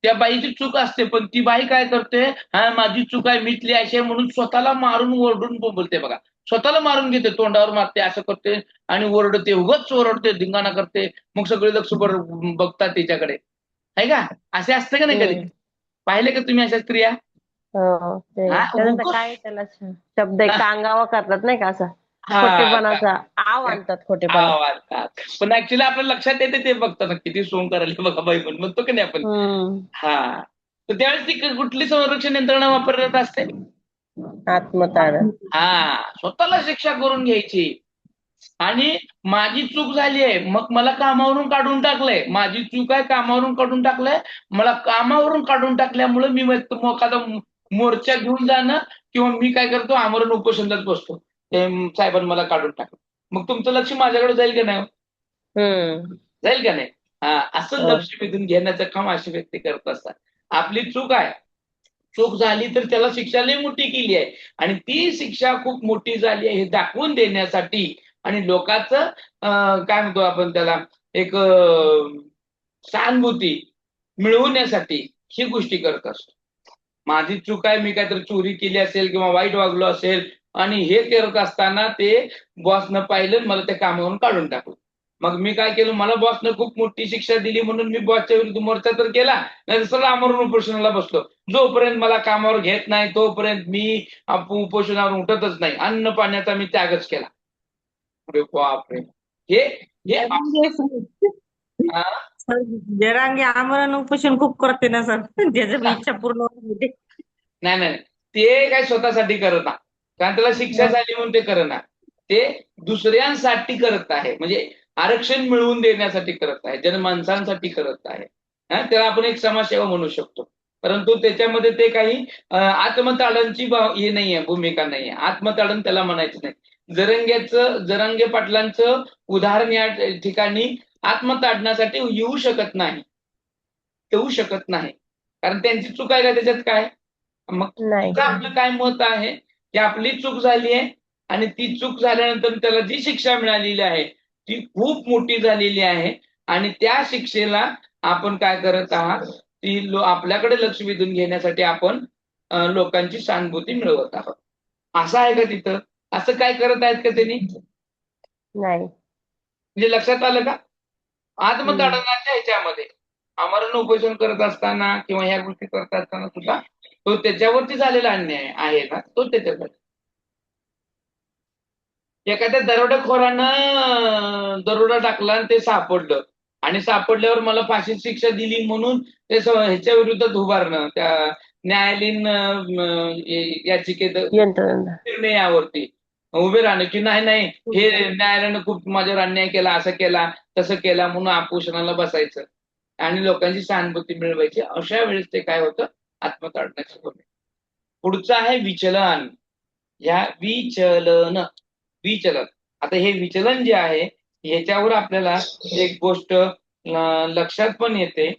त्या बाईची चूक असते पण ती बाई काय करते? हा माझी चूक आहे, मिटली अशी म्हणून स्वतःला मारून ओरडून बोलते बघा. स्वतःला मारून घेते, तोंडावर मारते, असं करते आणि ओरडते, उगाच ओरडते, धिंगाणा करते. मग सगळे लक्ष बघतात तिच्याकडे, आहे का? असे असते का नाही कधी? पाहिले का तुम्ही अशा स्त्रिया? हो, ते हा त्यानंतर काय त्याला शब्द आहे, कांगावा करतात नाही का, असा खोटेपणाचा आव आणतात, खोटेपणा. आवडतात. पण ऍक्च्युली आपल्या लक्षात येते ते बघताना किती सोंग करायला बघा बाई म्हणतो की नाही आपण. हा, तर त्यावेळेस ती कुठली संरक्षण यंत्रणा वापरत असते? आत्मताडन. हा, स्वतःला शिक्षा करून घ्यायची. आणि माझी चूक झाली आहे, मग मला कामावरून काढून टाकलंय, माझी चूक आहे, कामावरून काढून टाकलंय, मला कामावरून काढून टाकल्यामुळे मी एखादा मोर्चा घेऊन जाणं किंवा मी काय करतो? आमरण उपोषणात बसतो, ते साहेबांनी मला काढून टाकलं. मग तुमचं लक्ष माझ्याकडे जाईल का नाही? जाईल का नाही? असं लक्ष वेधून घेण्याचं काम अशी व्यक्ती करत असतात. आपली चूक आहे, चूक झाली तर त्याला शिक्षा लई मोठी केली आहे आणि ती शिक्षा खूप मोठी झाली आहे हे दाखवून देण्यासाठी आणि लोकांचं काय म्हणतो आपण त्याला, एक सहानुभूती मिळवण्यासाठी ही गोष्टी करत असतो. माझी चूक आहे, मी काहीतरी चोरी केली असेल किंवा वाईट वागलो असेल आणि हे करत असताना ते बॉसनं पाहिलं, मला त्या कामावरून काढून टाकलं. मग मी काय केलं? मला बॉसनं खूप मोठी शिक्षा दिली म्हणून मी बॉसच्या विरुद्ध मोर्चा तर केला, नाही सगळं आमरण उपोषणाला बसलो. जोपर्यंत मला कामावर घेत नाही तोपर्यंत मी उपोषणावर उठतच नाही. अन्न पाण्याचा मी त्यागच केला. अरे बापरे! हे हे जरांगे आमरण उपोषण खूप करते ना सर, ज्याची इच्छा पूर्ण होते. नाही नाही, ते काय स्वतःसाठी करत ना, कारण त्याला शिक्षा झाली म्हणून ते करणार. ते दुसऱ्यांसाठी करत आहे, म्हणजे आरक्षण मिळवून देण्यासाठी करत आहे, जनमानसांसाठी करत आहे. त्याला आपण एक समाजसेवा म्हणू शकतो. परंतु त्याच्यामध्ये ते काही आत्मताडनची हे नाहीये, भूमिका नाहीये. आत्मताडन त्याला म्हणायचं नाही. जरांगे पाटलांचं उदाहरण या ठिकाणी आत्मताडनासाठी येऊ शकत नाही, कारण त्यांची चूक आहे का त्याच्यात? काय मग आपलं काय मत आहे की आपली चूक झाली आहे आणि ती चूक झाल्यानंतर त्याला जी शिक्षा मिळालेली आहे ती खूप मोठी झालेली आहे आणि त्या शिक्षेला आपण काय करत आहात? ती आपल्याकडे लक्ष वेधून घेण्यासाठी आपण लोकांची सहानुभूती मिळवत आहोत. असं आहे का तिथं? असं काय करत आहेत का त्यांनी? नाही. म्हणजे लक्षात आलं का? आत्मताडनाच्या ह्याच्यामध्ये आमरण उपोषण करत असताना किंवा ह्या गोष्टी करत असताना सुद्धा तो त्याच्यावरती झालेला अन्याय आहे ना, तो त्याच्यासाठी. एखाद्या दरोडेखोरानं दरोडा टाकला आणि ते सापडलं आणि सापडल्यावर मला फाशी शिक्षा दिली म्हणून ते ह्याच्या विरुद्ध उभारणं, त्या न्यायालयीन याचिकेत निर्णयावरती उभे राहणं की नाही हे न्यायालयानं खूप माझ्यावर अन्याय केला, असं केला तसं केला म्हणून उपोषणाला बसायचं आणि लोकांची सहानुभूती मिळवायची. अशा वेळेस ते काय होतं? आत्मताडना शिकवणे. पुढचं आहे विचलन. ह्या विचलन. आता हे विचलन जे आहे ह्याच्यावर आपल्याला एक गोष्ट लक्षात पण येते.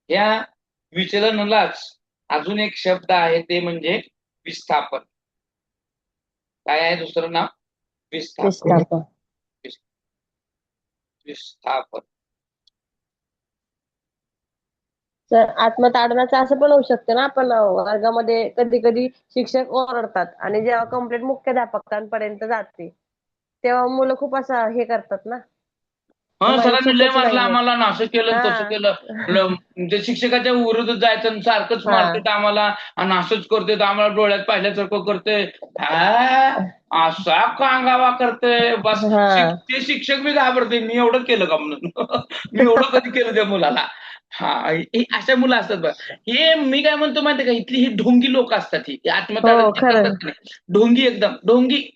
या विचलनालाच अजून एक शब्द आहे ते म्हणजे विस्थापन. काय आहे दुसरं नाव? विस्थापन. विस्थापन. तर आत्मताडनाचं असं पण होऊ शकतं ना, आपण वर्गामध्ये कधी कधी शिक्षक ओरडतात आणि जेव्हा कंप्लेंट मुख्याध्यापकांपर्यंत जाते तेव्हा मुलं खूप असं हे करतात ना, सरांनी लय चूकच मारलं नाहीये. आम्हाला ना, असं केलं तसं हा. केलं. ते शिक्षकाच्या विरुद्ध जायचं आणि सारखंच मारते आम्हाला आणि असंच करते, आम्हाला डोळ्यात पाहिल्यासारखं करते. असा कांगावा करते बस. ते शिक्षक बी घाबरते, मी एवढं केलं का म्हणून. मी एवढं कधी केलं त्या मुलाला. अशा मुलं असतात बघ. हे मी काय म्हणतो माहितीये का, इथली ही ढोंगी लोक असतात. ही आत्मताडन करतात की नाही, ढोंगी, एकदम ढोंगी.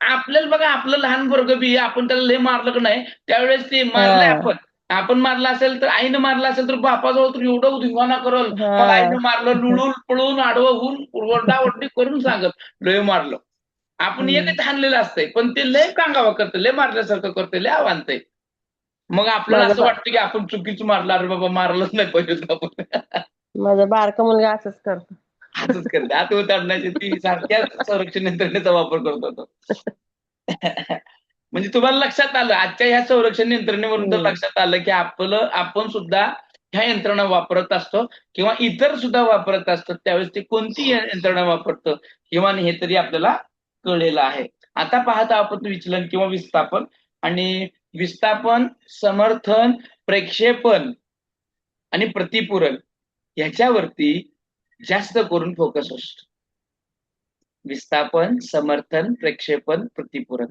आपल्याला बघा, आपलं लहान वर्ग बी आपण त्याला लय मारलं की नाही, त्यावेळेस ते मारलंय आपण मारलं असेल तर, आईनं मारलं असेल तर बापाजवळ तर एवढं धिंगाणा करल, मला आईनं मारलं, लुळून पळून आडवं होऊन ओरडाओरडी करून सांगत लय मारलं. आपण एकच हाणलेलं असतंय, पण ते लय कांगावा करतं, लय मारल्यासारखं करते, लय आव्हानतंय. मग आपल्याला असं वाटतं की आपण चुकीचं मारलं, अरे बाबा मारलंच नाही पाहिजे आपण. माझा बारका मुलगा असंच करतो. असंच करते. आत्मताडनाची ती सारख्याच संरक्षण यंत्रणेचा वापर करतो तो. म्हणजे तुम्हाला लक्षात आलं, आजच्या ह्या संरक्षण यंत्रणेवरून तर लक्षात आलं की आपण सुद्धा ह्या यंत्रणा वापरत असतो किंवा इतर सुद्धा वापरत असतात. त्यावेळेस ते कोणती यंत्रणा वापरतं किंवा हे तरी आपल्याला कळलेलं आहे. आता पाहत आपण विचलन किंवा विस्थापन. आणि विस्थापन, समर्थन, प्रेक्षेपण आणि प्रतिपूरक ह्याच्यावरती जास्त करून फोकस असतो. विस्थापन, समर्थन, प्रेक्षेपण, प्रतिपूरक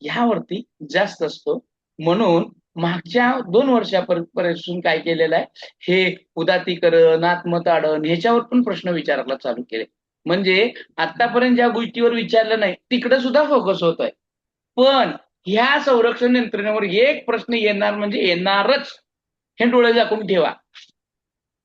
ह्यावरती जास्त असतो. म्हणून मागच्या 2 वर्षापासून काय केलेलं आहे, हे उदात्तीकरण, आत्मताडन ह्याच्यावर पण प्रश्न विचारायला चालू केले. म्हणजे आतापर्यंत ज्या गोष्टीवर विचारलं नाही तिकडे सुद्धा फोकस होत आहे. पण ह्या संरक्षण यंत्रणेवर एक प्रश्न येणार म्हणजे येणारच, हे डोळे झाकून ठेवा.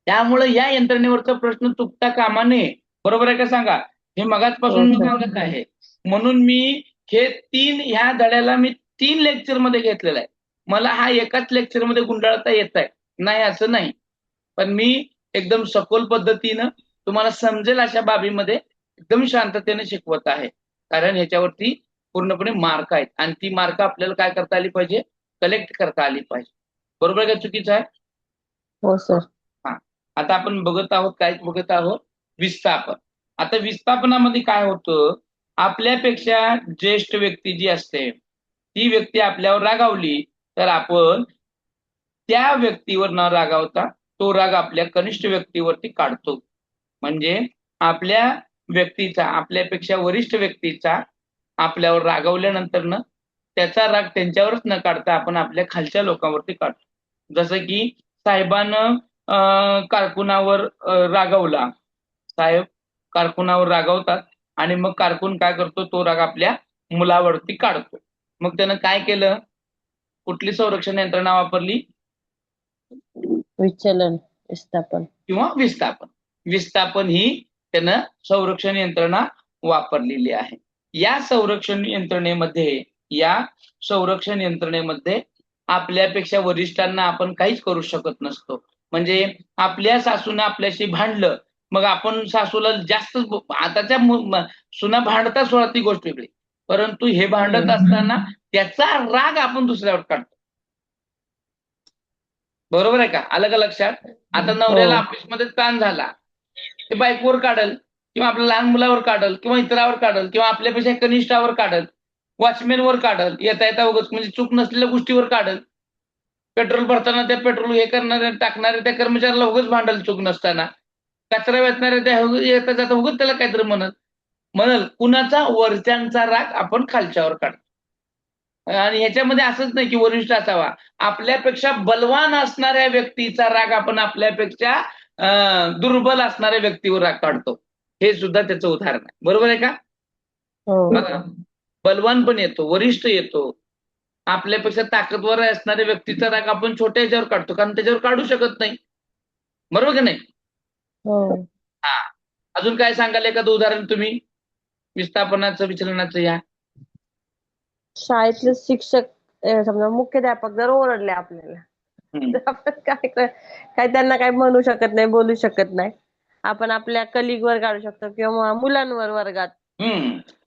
त्यामुळे या यंत्रणेवरचा प्रश्न चुकता कामा नये. बरोबर आहे का सांगा? हे मगाचपासून मी सांगत आहे. म्हणून मी ह्या धड्याला मी 3 लेक्चरमध्ये घेतलेला आहे. मला हा एकाच लेक्चरमध्ये गुंडाळता येत आहे नाही असं नाही, पण मी एकदम सखोल पद्धतीनं तुम्हाला समजेल अशा बाबीमध्ये एकदम शांततेने शिकवत आहे. कारण ह्याच्यावरती पूर्णपणे मार्क आहेत आणि ती मार्क आपल्याला काय करता आली पाहिजे, कलेक्ट करता आली पाहिजे. बरोबर आहे का चुकीचं आहे? हो सर. आता आपण बघत आहोत विस्थापन. आता विस्थापनामध्ये काय होतं, आपल्यापेक्षा ज्येष्ठ व्यक्ती जी असते ती व्यक्ती आपल्यावर रागावली तर आपण त्या व्यक्तीवर न रागावता तो राग आपल्या कनिष्ठ व्यक्तीवरती काढतो. म्हणजे आपल्यापेक्षा वरिष्ठ व्यक्तीचा आपल्यावर रागावल्यानंतर त्याचा राग त्यांच्यावरच न काढता आपण आपल्या खालच्या लोकांवरती काढतो. जसं की साहेबानं कारकुनावर रागावला, साहेब कारकुनावर रागावतात आणि मग कारकून काय करतो, तो राग आपल्या मुलावरती काढतो. मग त्यानं काय केलं, कुठली संरक्षण यंत्रणा वापरली? विचलन, विस्थापन किंवा विस्थापन ही त्यानं संरक्षण यंत्रणा वापरलेली आहे. या संरक्षण यंत्रणेमध्ये आपल्यापेक्षा वरिष्ठांना आपण काहीच करू शकत नसतो. म्हणजे आपल्या सासूनं आपल्याशी भांडलं, मग आपण सासूला जास्त, आताच्या सुना भांडतात सोडा ती गोष्ट वेगळी, परंतु हे भांडत असताना त्याचा राग आपण दुसऱ्यावर काढतो. बरोबर आहे का? आलं का लक्षात? आता नवऱ्याला ऑफिसमध्ये ताण झाला, ते बायकोवर काढल किंवा आपल्या लहान मुलावर काढल किंवा इतरावर काढल किंवा आपल्यापेक्षा कनिष्ठावर काढल, वॉचमॅनवर काढल, येता उगाच म्हणजे चूक नसलेल्या गोष्टीवर काढल. पेट्रोल भरताना त्या पेट्रोल हे करणाऱ्या टाकणाऱ्या त्या कर्मचाऱ्याला उगाच भांडल चूक नसताना. कचरा वेचणाऱ्या त्या येता जाता उगाच त्याला काहीतरी म्हणल. कुणाचा? वरच्यांचा राग आपण खालच्यावर काढतो. आणि ह्याच्यामध्ये असंच नाही की वरिष्ठ असावा, आपल्यापेक्षा बलवान असणाऱ्या व्यक्तीचा राग आपण आपल्यापेक्षा दुर्बल असणाऱ्या व्यक्तीवर राग काढतो. हे सुद्धा त्याचं उदाहरण आहे. बरोबर आहे का? हो बघा, बलवान पण येतो, वरिष्ठ येतो. आपल्यापेक्षा ताकदवर असणाऱ्या व्यक्तीचा राग आपण छोट्या ह्याच्यावर काढतो, कारण त्याच्यावर काढू शकत नाही. बरोबर की नाही? हो हा. अजून काय सांगाल एखादं उदाहरण तुम्ही विस्थापनाचं, विचलनाचं या? शाळेतले शिक्षक समजा मुख्याध्यापक जर ओरडले आपल्याला हम्म. तर आपण काय त्यांना काय म्हणू शकत नाही, बोलू शकत नाही. आपण आपल्या कलिगवर काढू शकतो किंवा मुलांवर वर्गात.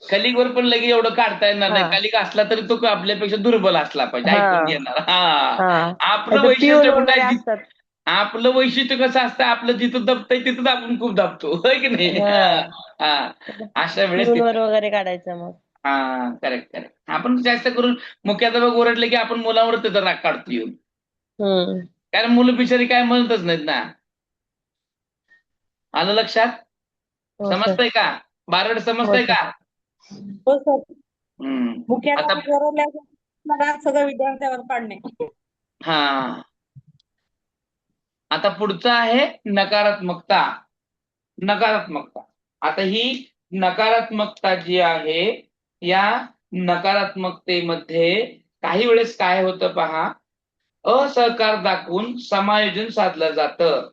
कलिगवर पण लगे एवढं काढता येणार नाही. हा कलिग असला तरी तो आपल्यापेक्षा दुर्बल असला पाहिजे, हा ऐकून घेणार. हा. हा आपलं नाहीतर पिऊन वैशिष्ट्य कुठं वगैरे आहे? असतात. आपलं वैशिष्ट्य कसं असतं, आपलं जिथं दबतंय तिथंच आपण खूप दाबतो, होय की नाही? हा हा. अशा वेळेस पिऊनवर वगैरे काढायचं मग. हा, करेक्ट करेक्ट. आपण जास्त करून मुख्याध्यापक ओरडले की आपण मुलावर त्याचा राग काढतो येऊन, हम्म कारण मुलं बिचारी काय म्हणतच नाहीत ना. आलं लक्षात? हो सर. समजतंय का? बारड हो समजतंय सर. का? हो सर. आता मुख्याध्यापक ओरडल्यावर सगळं विद्यार्थ्यावर पाडणे. हा. आता पुढचं आहे नकारात्मकता. नकारात्मकता. आता ही नकारात्मकता जी आहे, या नकारात्मकतेमध्ये काही वेळेस काय होतं पहा, असहकार दाखवून समायोजन साधलं जातं.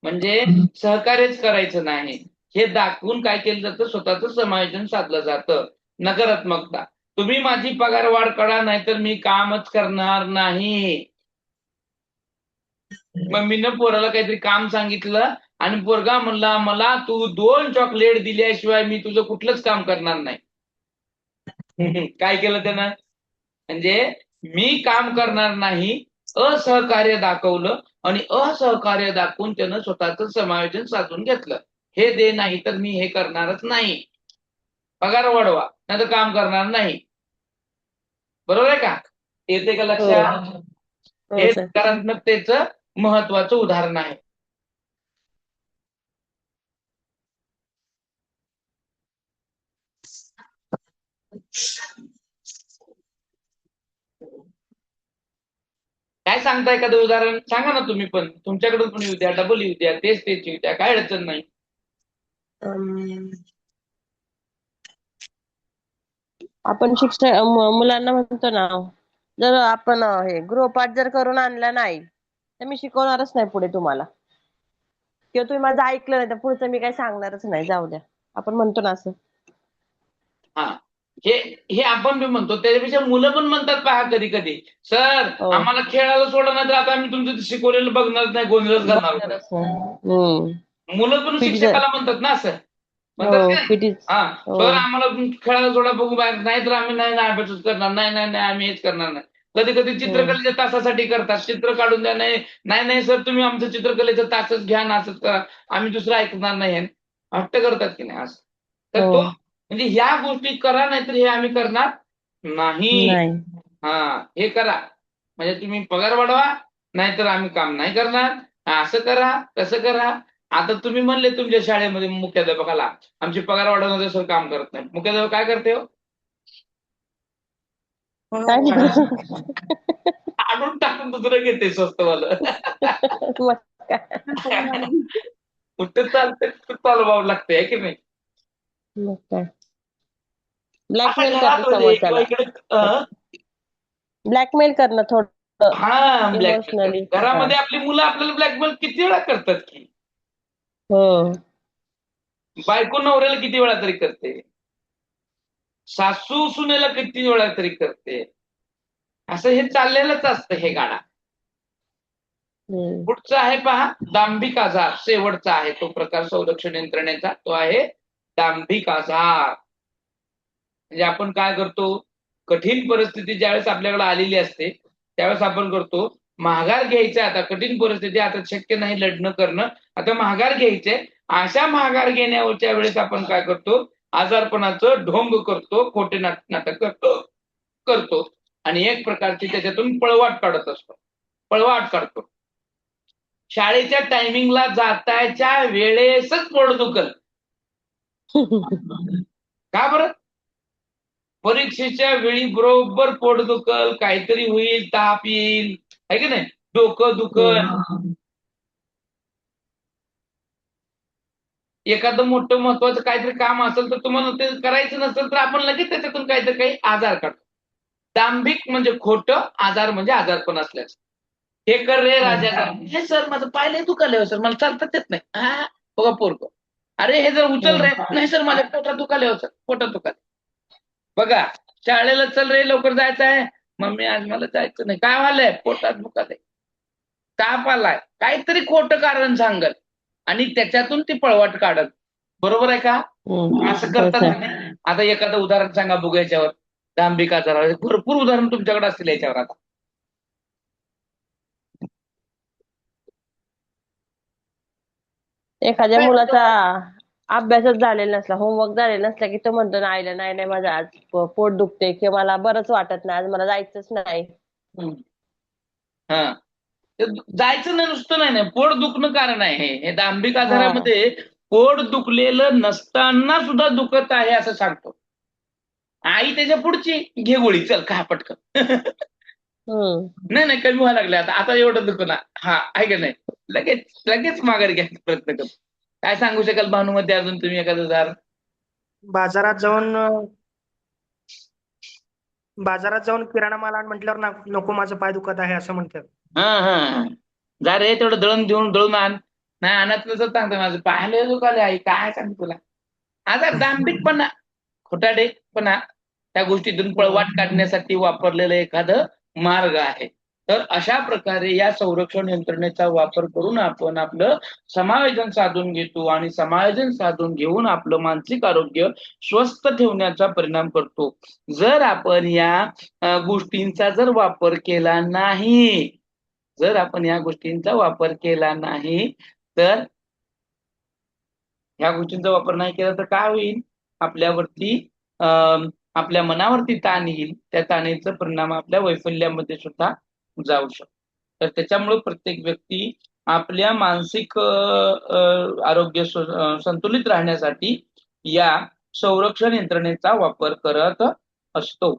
म्हणजे सहकार्यच करायचं नाही हे दाखवून काय केलं जातं, स्वतःचं समायोजन साधलं जातं. नकारात्मकता. तुम्ही माझी पगार वाढ करा, नाहीतर मी कामच करणार नाही. मम्मीनं पोराला काहीतरी काम सांगितलं आणि पोरगा म्हणला, मला तू 2 चॉकलेट दिल्याशिवाय मी तुझं कुठलंच काम करणार नाही. काय केलं त्यानं? म्हणजे मी काम करणार नाही, असहकार्य दाखवलं आणि असहकार्य दाखवून त्यानं स्वतःचं समायोजन साधून घेतलं. हे दे, नाही तर मी हे करणारच नाही. पगार वाढवा, नाही तर काम करणार नाही. बरोबर आहे का? येते का हो लक्षात? हो हे सर. नकारात्मकतेचं महत्वाचं उदाहरण आहे. काय सांगता एखादं उदाहरण सांगा ना तुम्ही पण. तुमच्याकडून पण येऊ द्या, डबल येऊ द्या, तेच येऊ द्या, काय अडचण नाही. आपण शिक्षक मुलांना म्हणतो ना, जर आपण हे गृहपाठ जर करून आणला नाही तर मी शिकवणारच नाही पुढे तुम्हाला, किंवा तुम्ही माझं ऐकलं नाही तर पुढचं मी काही सांगणारच नाही, जाऊ द्या. आपण म्हणतो ना असं. हा. हे हे आपण बी म्हणतो, त्याच्यापेक्षा मुलं पण म्हणतात पहा कधी कधी, सर हो आम्हाला खेळायला सोडा, नाही तर आता आम्ही तुमचं शिकवलेलं बघणार नाही, गोंधळच घालणार होतो. बघणारच नाही. मुलं पण पीटी शिक्षकाला म्हणतात ना असं. हो म्हणतात का? पीटी. हा, हो सर आम्हाला खेळायला सोडा, बघू बाहेर, नाही तर आम्ही नाही अभ्यासच करणार नाही, नाही नाही आम्ही हेच करणार नाही. कधी कधी चित्रकलेच्या तासासाठी करतात, चित्र काढून द्या, नाही नाही सर तुम्ही आमचं चित्रकलेचं तासच घ्या ना, असंच करा, आम्ही दुसरं ऐकणार नाही. हट्ट करतात की नाही असं. तर हो तो म्हणजे ह्या गोष्टी करा, नाहीतर हे आम्ही करणार नाही. नाही. हा, हे करा म्हणजे तुम्ही पगार वाढवा, नाहीतर आम्ही काम नाही करणार. असं करा, तसं करा. आता तुम्ही म्हणले तुमच्या शाळेमध्ये मुख्याध्यापकाला, आमची पगार वाढवण्याचं सर काम करत नाही. मुख्याध्यापक काय करते हो? काय नाही करू. काढून टाकून दुसरं घेते स्वस्तवालं. मग काय. कुठे चालते कुठे चालवावं लागते, आहे की नाही? मग काय. आता ब्लॅकमेल करणं घरामध्ये किंवा समोरच्याला. इकडे ब्लॅकमेल करणं थोडं हा, ब्लॅकमेल. इमोशनली. हा घरामध्ये आपली मुलं आपल्याला ब्लॅकमेल किती वेळा करतात की. हो बायको नवऱ्याला किती वेळा तरी करते, सासू सुनेला किती वेळा तरी करते. असं हे चाललेलंच असतं हे गाडा. हम्म. पुढचा आहे पहा, दांभिक आजार. शेवटचा आहे तो प्रकार संरक्षण यंत्रणेचा, तो आहे दांभिक आजार. म्हणजे आपण काय करतो, कठीण परिस्थिती ज्यावेळेस आपल्याकडे आलेली असते त्यावेळेस आपण करतो माघार घ्यायचं. आता कठीण परिस्थिती, आता शक्य नाही लढणं करणं, आता माघार घ्यायचंय. अशा माघार घेण्याच्या वेळेस आपण काय करतो, आजारपणाचं ढोंग करतो, खोटे नाटक करतो आणि एक प्रकारची त्याच्यातून पळवाट काढत असतो, पळवाट काढतो. शाळेच्या टायमिंगला जातायच्या वेळेसच पोट दुखल. का बरं? परीक्षेच्या वेळी बरोबर पोट दुखल, काहीतरी होईल, ताप येईल, आहे की नाही, डोकं दुखल. एखादं मोठं महत्वाचं काहीतरी काम असेल तर तुम्हाला ते करायचं नसेल तर आपण लगेच त्याच्यातून काहीतरी काही आजार काढतो. दांभिक म्हणजे खोटं, आजार म्हणजे आजारपण असल्याचं. हे कर रे राजा, हे सर माझं पाय दुखायलंय हो सर, मला चालताच येत नाही. हा बघा पोरगं. अरे हे जर उचल रे, नाही सर माझ्या पोटात दुखायलंय हो सर, पोटात दुखायलंय. बघा शाळेला चल रे लवकर जायचं आहे, मम्मी आज मला जायचं नाही. काय व्हायलंय? पोटात दुखायलंय, ताप आलाय, काहीतरी खोटं कारण सांगत आणि त्याच्यातून ती पळवाट काढत. बरोबर आहे का? असं करतात. आता एखादं उदाहरण सांगा बघू याच्यावर, दांभिक आजारावर. भरपूर उदाहरण तुमच्याकडे असतील याच्यावर. आता एखाद्या मुलाचा अभ्यासच झालेला नसला, होमवर्क झालेला नसला की तो म्हणतो ना आईला, नाही नाही माझं आज पोट दुखते किंवा मला बरंच वाटत नाही, आज मला जायचंच नाही. हा, जायचं नाही नुसतं नाही, पोट दुखणं कारण आहे. हे दांभिक आजारामध्ये पोट दुखलेलं नसताना सुद्धा दुखत आहे असं सांगतो. आई त्याच्या पुढची घे गोळी, चल खा पटकन. नाही नाही कमी व्हायला लागले आता एवढं दुखणं. हा आहे का नाही, लगेच लगेच माघारी घ्यायचा प्रयत्न करतो. काय सांगू शकाल भानुमध्ये अजून तुम्ही एखादं उदाहरण? बाजारात जाऊन किराणा माल आण म्हटल्यावर नको माझं पाय दुखत आहे असं म्हणतात. हा जा रे तेवढं दळून आण. नाही आणत नसं सांगतो माझं पाय दुखायलंय आई, काय सांग तुला. आता दांभिकपणा, खोटाडेपणा त्या गोष्टीतून पळवाट काढण्यासाठी वापरलेलं एखादं मार्ग आहे. तर अशा प्रकारे या संरक्षण यंत्रणेचा वापर करून आपण आपलं समायोजन साधून घेतो आणि समायोजन साधून घेऊन आपलं मानसिक आरोग्य स्वस्थ ठेवण्याचा परिणाम करतो. जर आपण या गोष्टींचा जर वापर केला नाही, तर ह्या गोष्टींचा वापर नाही केला तर काय होईल, आपल्यावरती आपल्या मनावरती ताण येईल. त्या ताणाचा परिणाम आपल्या वैफल्यामध्ये सुद्धा जाऊ शकतो. तर त्याच्यामुळे प्रत्येक व्यक्ती आपल्या मानसिक आरोग्य संतुलित राहण्यासाठी या संरक्षण यंत्रणेचा वापर करत असतो.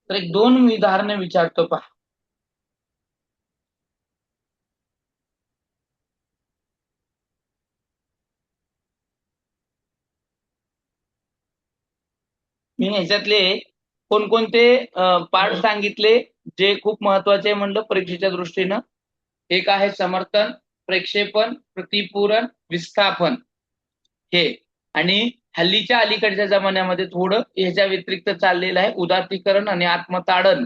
तर एक 2 उदाहरणे विचारतो पहा. मी ह्याच्यातले कोणकोणते पार्ट सांगितले जे खूप महत्वाचे म्हणलं परीक्षेच्या दृष्टीनं. एक आहे समर्थन, प्रेक्षेपण, प्रतिपूरण, विस्थापन हे. आणि हल्लीच्या अलीकडच्या जमान्यामध्ये थोडं ह्याच्या व्यतिरिक्त चाललेलं आहे उदात्तीकरण आणि आत्मताडन,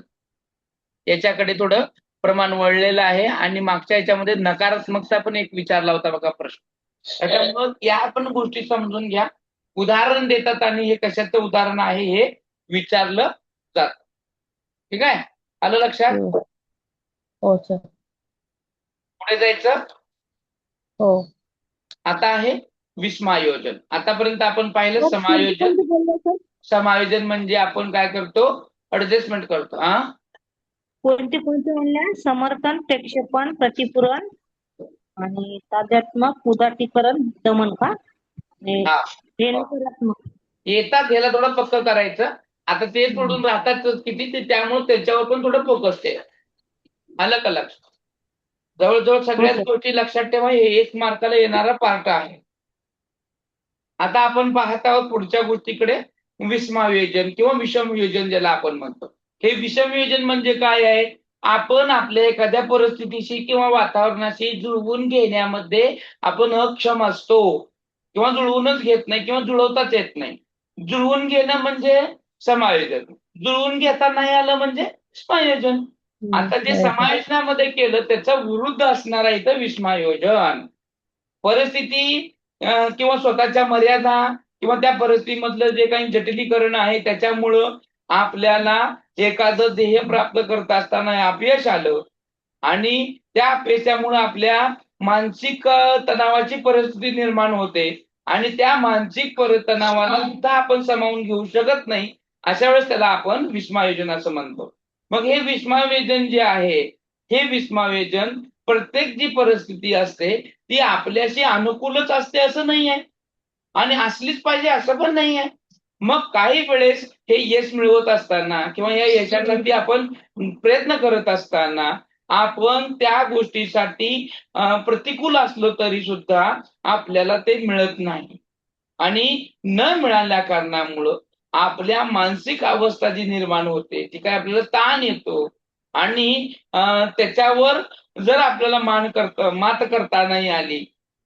याच्याकडे थोडं प्रमाण वळलेलं आहे. आणि मागच्या याच्यामध्ये नकारात्मकता पण एक विचारला होता बघा प्रश्न. त्याच्यामुळं या पण गोष्टी समजून घ्या. उदाहरण देतात आणि हे कशाचं उदाहरण आहे हे विचारलं जात. ठीक आहे, आलं लक्षात? हो सर. पुढे जायचं. हो. आता आहे विस्मायोजन. आतापर्यंत आपण पाहिलं समायोजन म्हणजे आपण काय करतो, ऍडजस्टमेंट करतो. कोणते म्हणल्या? समर्थन, प्रक्षेपण, प्रतिपूरण आणि तादात्म्य, उदात्तीकरण, दमन का? हे नकारात्मक येतात. ह्याला थोडं पक्क करायचं. आता ते सोडून राहतात किती ते, त्यामुळे त्याच्यावर पण थोडं फोकस ठेवा. आलं का लक्ष? जवळजवळ सगळ्याच गोष्टी लक्षात ठेवा. हे 1 मार्काला येणारा पार्ट आहे. आता आपण पाहत आहोत पुढच्या गोष्टीकडे, विस्मायोजन किंवा विषमयोजन ज्याला आपण म्हणतो. हे विषमयोजन म्हणजे काय आहे? आपण आपल्या एखाद्या परिस्थितीशी किंवा वातावरणाशी जुळवून घेण्यामध्ये आपण अक्षम असतो किंवा जुळवूनच घेत नाही किंवा जुळवताच येत नाही. जुळवून घेणं म्हणजे समायोजन, जुळवून घेता नाही आलं म्हणजे समायोजन. आता जे समायोजनामध्ये केलं त्याचा विरुद्ध असणारा इथं विस्मायोजन. परिस्थिती किंवा स्वतःच्या मर्यादा किंवा त्या परिस्थितीमधलं जे काही जटिलीकरण आहे त्याच्यामुळं आपल्याला एखादं ध्येय प्राप्त करत असताना अपयश आलं आणि त्या अपयशामुळे आपल्या मानसिक तणावाची परिस्थिती निर्माण होते आणि त्या मानसिक तणावाला सुद्धा आपण सामावून घेऊ शकत नाही. अशा वेळेस त्याला आपण विस्मायोजन असं म्हणतो. मग हे विस्मायोजन जे आहे, हे विस्मायोजन प्रत्येक जी परिस्थिती असते ती आपल्याशी अनुकूलच असते असं नाही आहे आणि असलीच पाहिजे असं पण नाही आहे. मग काही वेळेस हे यश मिळवत असताना किंवा या यशासाठी आपण प्रयत्न करत असताना आपण त्या गोष्टीसाठी प्रतिकूल असलो तरी सुद्धा आपल्याला ते मिळत नाही. आणि न मिळाल्या कारणामुळं आपल्या मानसिक अवस्था जी निर्माण होते ती काय आपल्याला ताण येतो आणि त्याच्यावर जर आपल्याला मात करता नाही आली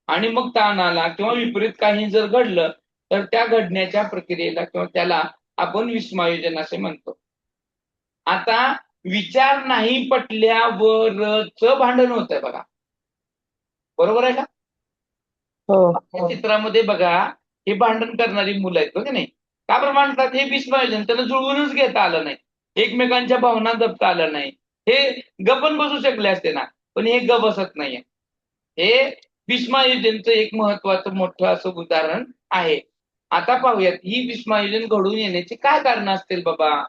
आणि मग ताण आला किंवा विपरीत काही जर घडलं तर त्या घडण्याच्या प्रक्रियेला किंवा त्याला आपण विस्मायोजन असे म्हणतो. आता विचार नाही पटल्यावरच भांडण होतंय बघा, बरोबर आहे का? हो. चित्रामध्ये बघा हे भांडण करणारी मुलं आहेत बघ नाही, का बरं भांडतात? हे विस्मयोजन, त्यांना जुळवूनच घेता आलं नाही, एकमेकांच्या भावना जपता आलं नाही. हे गप्पन बसू शकले असते ना, पण हे ग बसत नाहीये. हे विस्मयोजनचं एक महत्वाचं मोठं असं उदाहरण आहे. आता पाहूयात ही विस्मयोजन घडून येण्याची काय कारण असतील बाबा.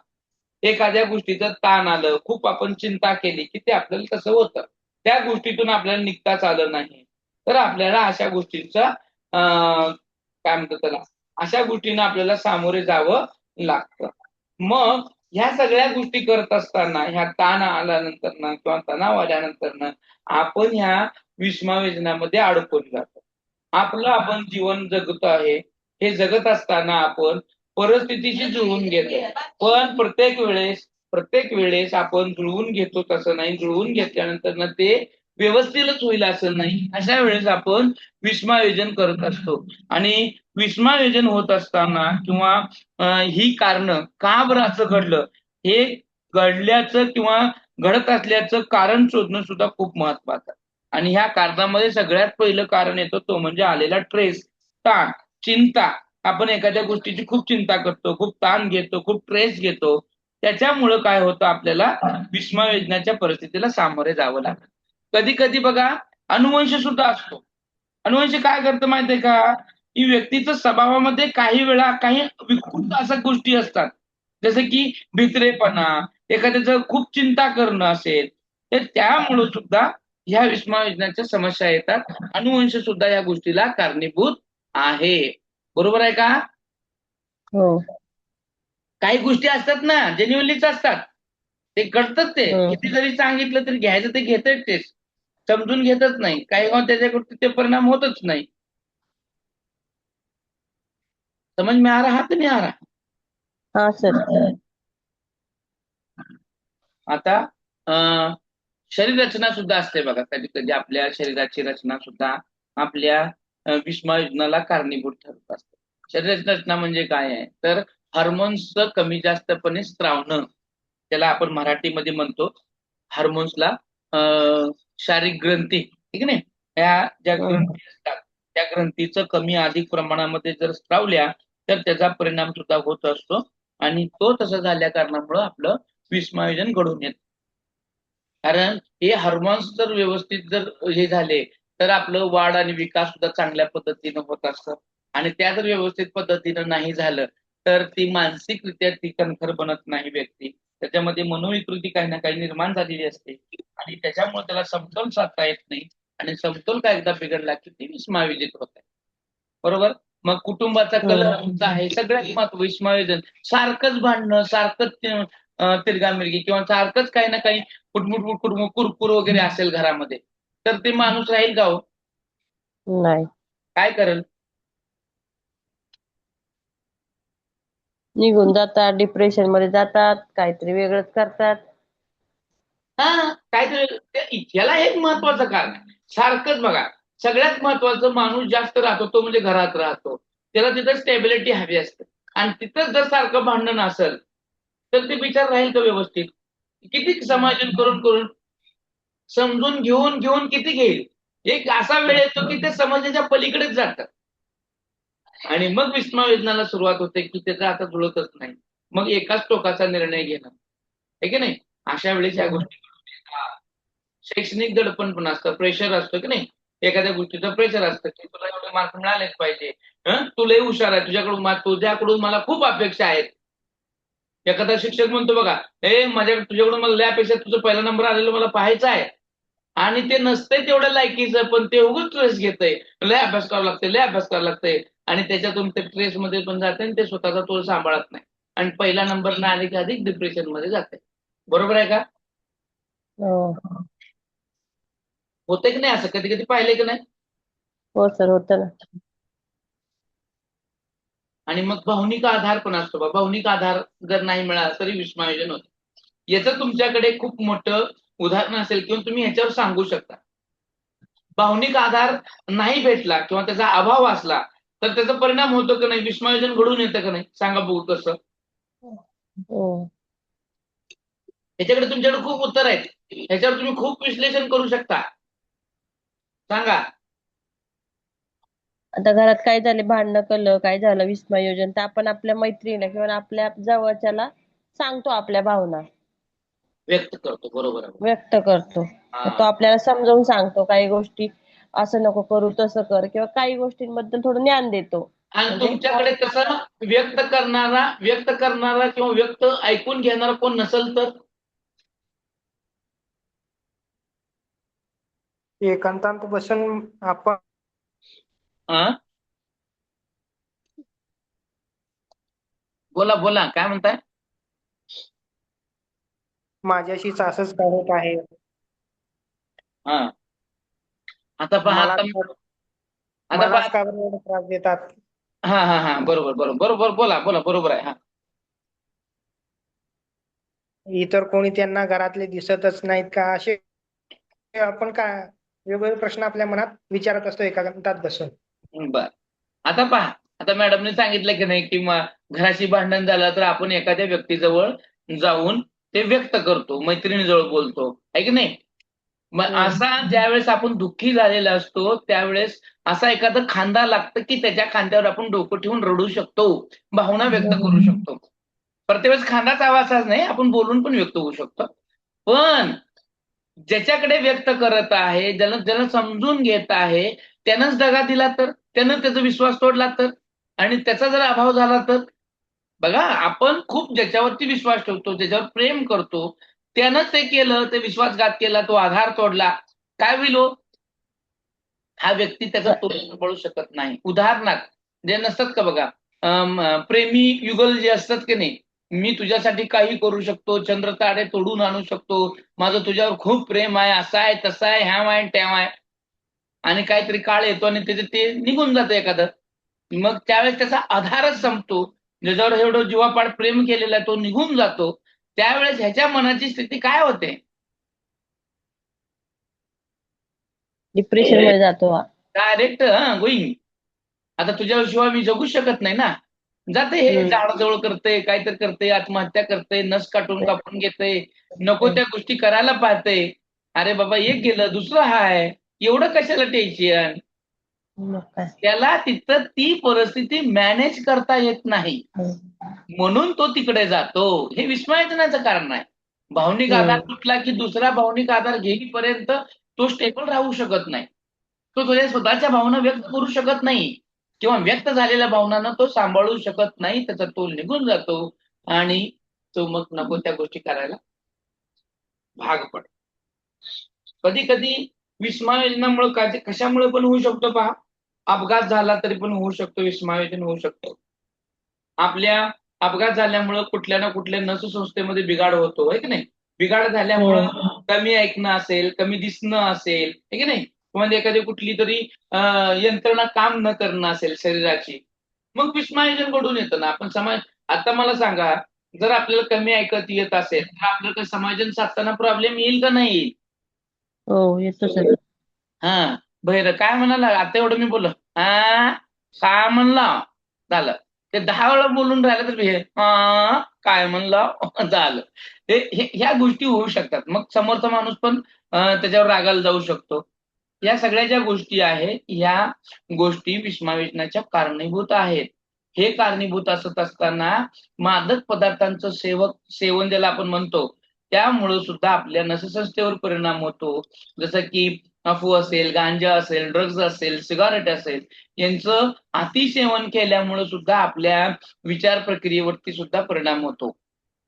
एखाद्या गोष्टीचं ताण आलं, खूप आपण चिंता केली की ते आपल्याला कसं होतं, त्या गोष्टीतून आपल्याला निघताच आलं नाही, तर आपल्याला अशा गोष्टींचा काय म्हणतो त्याला, अशा गोष्टींना आपल्याला सामोरे जावं लागतं. मग ह्या सगळ्या गोष्टी करत असताना ह्या ताण आल्यानंतर किंवा तणाव आल्यानंतर आपण ह्या विस्मयोजनामध्ये अडकून जातो. आपलं आपण जीवन जगतो आहे, हे जगत असताना आपण परिस्थितीशी जुळवून घेतो, पण प्रत्येक वेळेस आपण जुळवून घेतो तसं नाही. जुळवून घेतल्यानंतर ते व्यवस्थितच होईल असं नाही. अशा वेळेस आपण विस्मयोजन करत असतो आणि विस्मयोजन होत असताना किंवा ही कारणं का बरं असं घडलं, हे घडल्याचं किंवा घडत असल्याचं कारण शोधणं सुद्धा खूप महत्वाचं आहे. आणि ह्या कारणामध्ये सगळ्यात पहिलं कारण येतो तो म्हणजे आलेला ट्रेस, ताण, चिंता. आपण एखाद्या गोष्टीची खूप चिंता करतो, खूप ताण घेतो, खूप ट्रेस घेतो, त्याच्यामुळं काय होतं, आपल्याला विस्मयोजनाच्या परिस्थितीला सामोरे जावं लागतं. कधी कधी बघा अनुवंश सुद्धा असतो. अनुवंश काय करतं माहितीये का, की व्यक्तीच्या स्वभावामध्ये काही वेळा काही विकृत अशा गोष्टी असतात, जसं की भित्रेपणा, एखाद्याचं खूप चिंता करणं असेल, तर त्यामुळं सुद्धा ह्या विस्मयोजनाच्या समस्या येतात. अनुवंश सुद्धा या गोष्टीला कारणीभूत आहे. बरोबर आहे का? हो. काही गोष्टी असतात ना जेन्युइनलीच असतात, ते घडतात. ते किती जरी सांगितलं तरी घ्यायचं ते घेतच, तेच समजून घेतच नाही, काही त्याच्याकडे ते परिणाम होतच नाही. समज में आ रहा तर नाही आ रहा. हा सर. आता शरीर रचना सुद्धा असते बघा, कधी कधी आपल्या शरीराची रचना सुद्धा आपल्या विस्मयोजनाला कारणीभूत ठरत असते. शरीराची रचना म्हणजे काय आहे, तर हार्मोन्सचं कमी जास्तपणे स्त्रावणं, त्याला आपण मराठीमध्ये म्हणतो हार्मोन्सला शारीरिक ग्रंथी, ठीक नाही, ह्या ज्या ग्रंथी असतात त्या ग्रंथीचं कमी अधिक प्रमाणामध्ये जर स्त्रावल्या तर त्याचा परिणाम सुद्धा होत असतो आणि तो तसं झाल्या कारणामुळं आपलं विस्मयोजन घडून येतं. कारण हे हार्मोन्स जर व्यवस्थित जर हे झाले तर आपलं वाढ आणि विकास सुद्धा चांगल्या पद्धतीनं होत असतं आणि त्या जर व्यवस्थित पद्धतीनं नाही झालं तर ती मानसिकरित्या ती कणखर बनत नाही व्यक्ती, त्याच्यामध्ये मनोविकृती काही ना काही निर्माण झालेली असते आणि त्याच्यामुळे त्याला समतोल साधता येत नाही आणि समतोल का एकदा बिघडला की ती विस्मयोजित होत आहे. बरोबर. मग कुटुंबाचा कलह तुमचा आहे, सगळ्यात महत्व विस्मयोजन. सारखंच भांडणं, सारखंच तिरगामिरगी किंवा सारखंच काही ना काही कुटमुट कुरकुर वगैरे असेल घरामध्ये, तर ते माणूस राहील का हो? नाही. काय करेल? निघून जातात, डिप्रेशन मध्ये जातात, काहीतरी वेगळंच करतात. काहीतरी याला एक महत्वाचं कारण आहे. सारखंच बघा, सगळ्यात महत्वाचं, माणूस जास्त राहतो तो म्हणजे घरात राहतो, त्याला तिथं स्टेबिलिटी हवी असते आणि तिथंच जर सारखं भांडण असेल तर ते विचार राहील का व्यवस्थित? किती समायोजन करून करून समजून घेऊन घेऊन किती घेईल. एक असा वेळ येतो की ते समजण्याच्या पलीकडेच जातात आणि मग विस्मयोजनाला सुरुवात होते की त्याचं आता जुळतच नाही. मग एकाच टोकाचा निर्णय घेणं, आहे की नाही. अशा वेळेस या गोष्टी शैक्षणिक दडपण पण असतं, प्रेशर असतं की नाही, एखाद्या गोष्टीचं प्रेशर असतं की तुला एवढे मार्क मिळालेच पाहिजे, तू लय हुशार आहे, तुझ्याकडून मला खूप अपेक्षा आहेत. एखादा शिक्षक म्हणतो बघा, तुझ्याकडून मला लय अपेक्षा, तुझं पहिला नंबर आलेलं मला पाहायचं आहे आणि ते नसतंय तेवढ्या लायकीचं, पण ते उगाच स्ट्रेस घेतंय, लय अभ्यास करावं लागतंय आणि त्याच्यातून ते स्ट्रेसमध्ये पण जाते आणि ते स्वतःचा तोल सांभाळत नाही आणि पहिला नंबर न आले की अधिक डिप्रेशन मध्ये जाते. बरोबर आहे का? हो. होतंय की नाही असं? कधी कधी पाहिलंय की नाही? हो सर, होतं ना. आणि मग भावनिक आधार पण असतो बा. भावनिक आधार जर नाही मिळाला तरी विस्मयोजन होतं. याचं तुमच्याकडे खूप मोठं उदाहरण असेल किंवा तुम्ही ह्याच्यावर सांगू शकता. भावनिक आधार नाही भेटला किंवा त्याचा अभाव असला तर त्याचा परिणाम होतो की नाही? विस्मयोजन घडून येतं का नाही? सांगा बघू कसं. हो. ह्याच्याकडे तुमच्याकडे खूप उत्तर आहेत. ह्याच्यावर तुम्ही खूप विश्लेषण करू शकता. सांगा. आता घरात काय झाले, भांडणं कळलं, काय झालं विस्मयोजन, तर आपण आपल्या मैत्रिणीला किंवा आपल्या जवळच्याला सांगतो आपल्या भावना, व्यक्त करतो. बरोबर आहे. व्यक्त करतो. तर तो हा. आपल्याला समजावून सांगतो काही गोष्टी, असं नको करू, तसं कर, किंवा काही गोष्टींबद्दल थोडं ज्ञान देतो. आणि म्हणजे तुमच्याकडे तसं व्यक्त करणारा किंवा व्यक्त ऐकून घेणारा कोण नसेल तर? एकांतात बसून आपण अं? बोला बोला, काय म्हणताय? माझ्याशीच असंच का होत आहे, हा. आता पहा मला आता मलाच पहा. का बरं एवढा त्रास देतात. हा हा हा, बरोबर बरोबर बरोबर, बोला बोला, बरोबर आहे. हा. इतर कोणी त्यांना घरातले दिसतच नाहीत का, असे आपण काय वेगवेगळे प्रश्न आपल्या मनात विचारत असतो एकांतात बसून. बर. आता पहा, आता मॅडमने सांगितलं की नाही की घराशी भांडण झालं तर आपण एखाद्या व्यक्तीजवळ जाऊन ते व्यक्त करतो, मैत्रिणीजवळ बोलतो, आहे की नाही? मग हम्म. असा ज्यावेळेस आपण दुःखी झालेला असतो त्यावेळेस असा एखादं खांदा लागतं की त्याच्या खांद्यावर आपण डोकं ठेवून रडू शकतो, भावना व्यक्त करू शकतो. प्रत्येक वेळेस खांदाच आवाजाच नाही, आपण बोलून पण व्यक्त होऊ शकतो. पण ज्याच्याकडे व्यक्त करत आहे, ज्याला समजून घेत आहे, त्यानंच दगा दिला तर, त्यानं त्याचा विश्वास तोडला तर, आणि त्याचा जर अभाव झाला तर? बघा, आपण खूप ज्याच्यावरती विश्वास ठेवतो, ज्याच्यावर प्रेम करतो, त्यानं ते केलं, ते विश्वासघात केला, तो आधार तोडला, काय होईल हो? हा व्यक्ती त्याचा तोड सांभाळू शकत नाही. उदाहरणार्थ जे नसतात का बघा, प्रेमी युगल जे असतात की नाही, मी तुझ्यासाठी काही करू शकतो, चंद्र तारे तोडून आणू शकतो, माझं तुझ्यावर खूप प्रेम आहे, असं आहे, तसं आहे, ह्याव आहे, त्याव आहे, आणि काहीतरी काळ येतो आणि त्याचे ते निघून जातं एखादं. मग त्यावेळेस त्याचा आधारच संपतो, ज्याच्यावर एवढं जीवापाड प्रेम केलेला आहे तो निघून जातो. त्यावेळेस ह्याच्या मनाची स्थिती काय होते? डिप्रेशन मध्ये जातो हा. Direct going. आता तुझ्याशिवाय मी जगू शकत नाही ना. जाते हे झाडाजवळ करते, काहीतरी करते, आत्महत्या करते, नस काटून कापून घेते, नको त्या गोष्टी करायला पाहते. अरे बाबा, एक गेलं दुसरं हाय, एवढं कशाला टेन्शन? मग काय. त्याला तिथं ती परिस्थिती मॅनेज करता येत नाही, म्हणून तो तिकडे जातो. हे विस्मयाचं कारण आहे. भावनिक आधार तुटला की दुसरा भावनिक आधार घेईपर्यंत तो स्टेबल राहू शकत नाही. तो तुझ्या स्वतःच्या भावना व्यक्त करू शकत नाही किंवा व्यक्त झालेल्या भावनांना तो सांभाळू शकत नाही, त्याचा तोल निघून जातो आणि तो मग नको त्या गोष्टी करायला भाग पडतो. कधी कधी विस्मयोजनामुळे कशामुळे पण होऊ शकतो पहा. अपघात झाला तरी पण होऊ शकतो, विस्मयोजन होऊ शकतो. आपल्या अपघात झाल्यामुळं कुठल्या ना कुठल्या नससंस्थेमध्ये बिघाड होतो, आहे की नाही? बिघाड झाल्यामुळं कमी ऐकणं असेल, कमी दिसणं असेल, आहे की नाही? किंवा एखादी कुठली तरी यंत्रणा काम न करणं असेल शरीराची, मग विस्मयोजन घडून येतं ना. आपण आता मला सांगा, जर आपल्याला कमी ऐकत येत असेल तर आपल्याला समायोजन साधताना प्रॉब्लेम येईल का नाही येईल? हो, येतो सर. हा. बहिर काय म्हणाला आता? एवढं मी बोललो, हा काय म्हणला, झालं. ते 10 वेळा बोलून राहिलं तर काय म्हणलं झालं. ह्या गोष्टी होऊ शकतात. मग समोरचा माणूस पण त्याच्यावर रागाला जाऊ शकतो. या सगळ्या ज्या गोष्टी आहेत, ह्या गोष्टी विस्मयोजनाच्या कारणीभूत आहेत. हे कारणीभूत असत असताना मादक पदार्थांचं सेवन ज्याला आपण म्हणतो, त्यामुळं सुद्धा आपल्या नससंस्थेवर परिणाम होतो. जसं की अफू असेल, गांजा असेल, ड्रग्ज असेल, सिगारेट असेल, यांचं अतिसेवन केल्यामुळे सुद्धा आपल्या विचार प्रक्रियेवरती सुद्धा परिणाम होतो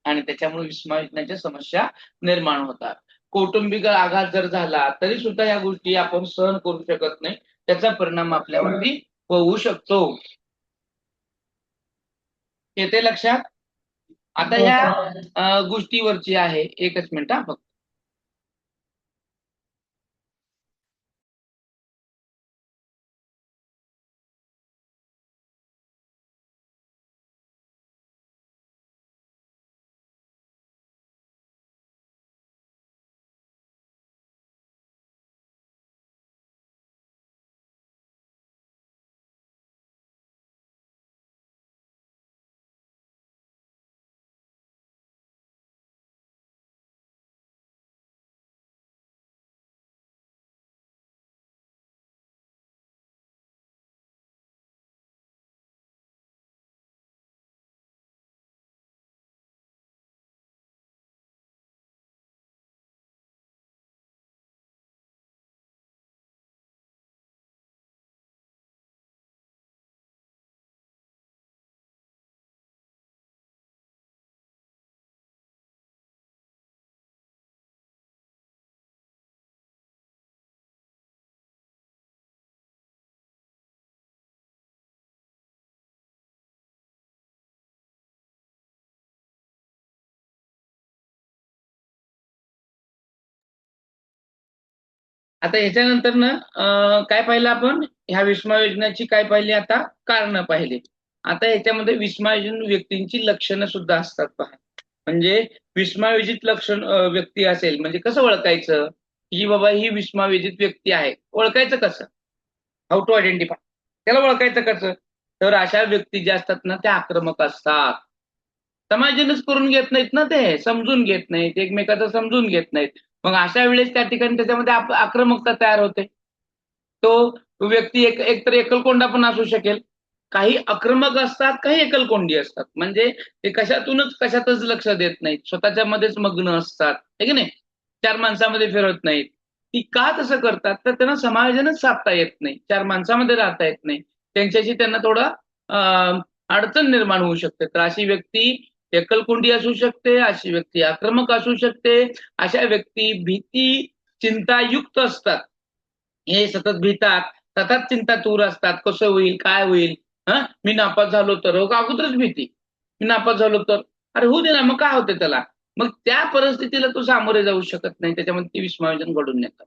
आणि त्याच्यामुळे विस्मयोजनाच्या समस्या निर्माण होतात. कौटुंबिक आघात जर झाला तरी सुद्धा या गोष्टी आपण सहन करू शकत नाही, त्याचा परिणाम आपल्यावरती होऊ शकतो. येते लक्षात? आता हो या सर. गोष्टीवरची आहे, एकच मिनिट फक्त. आता ह्याच्यानंतर ना काय पाहिलं आपण ह्या विस्मयोजनाची काय पाहिली आता कारणं पाहिली. आता ह्याच्यामध्ये विस्मयोजन व्यक्तींची लक्षणं सुद्धा असतात पहा. म्हणजे विस्मयोजित लक्षण व्यक्ती असेल म्हणजे कसं ओळखायचं की बाबा ही विस्मयोजित व्यक्ती आहे. ओळखायचं कसं? How to identify. त्याला ओळखायचं कसं? तर अशा व्यक्ती ज्या असतात ना त्या आक्रमक असतात. समायोजनच करून घेत नाहीत ना ते, समजून घेत नाहीत, एकमेकाचं समजून घेत नाहीत. मग अशा वेळेस त्या ठिकाणी त्याच्यामध्ये आक्रमकता तयार होते. तो व्यक्ती एकतर एकलकोंडा पण असू शकेल. काही आक्रमक असतात, काही एकलकोंडी असतात. म्हणजे ते कशातच लक्ष देत नाहीत. स्वतःच्या मध्येच मग्न असतात. आहे की नाही? 4 माणसामध्ये फिरत नाहीत. ती का तसं करतात? तर त्यांना समायोजनच साधता येत नाही. 4 माणसामध्ये राहता येत नाही. त्यांच्याशी त्यांना थोडं अडचण निर्माण होऊ शकते. तर अशी व्यक्ती एकलकोंडी असू शकते, अशी व्यक्ती आक्रमक असू शकते. अशा व्यक्ती भीती, चिंतायुक्त असतात. हे सतत भितात, सतत चिंतातूर असतात. कसं होईल? काय होईल? मी नापास झालो तर? अगोदरच भीती. मी नापास झालो तर? अरे होऊ दे ना, मग काय होतंय त्याला? मग त्या परिस्थितीला तू सामोरे जाऊ शकत नाही. त्याच्यामध्ये ते विस्मयोजन घडून येतं.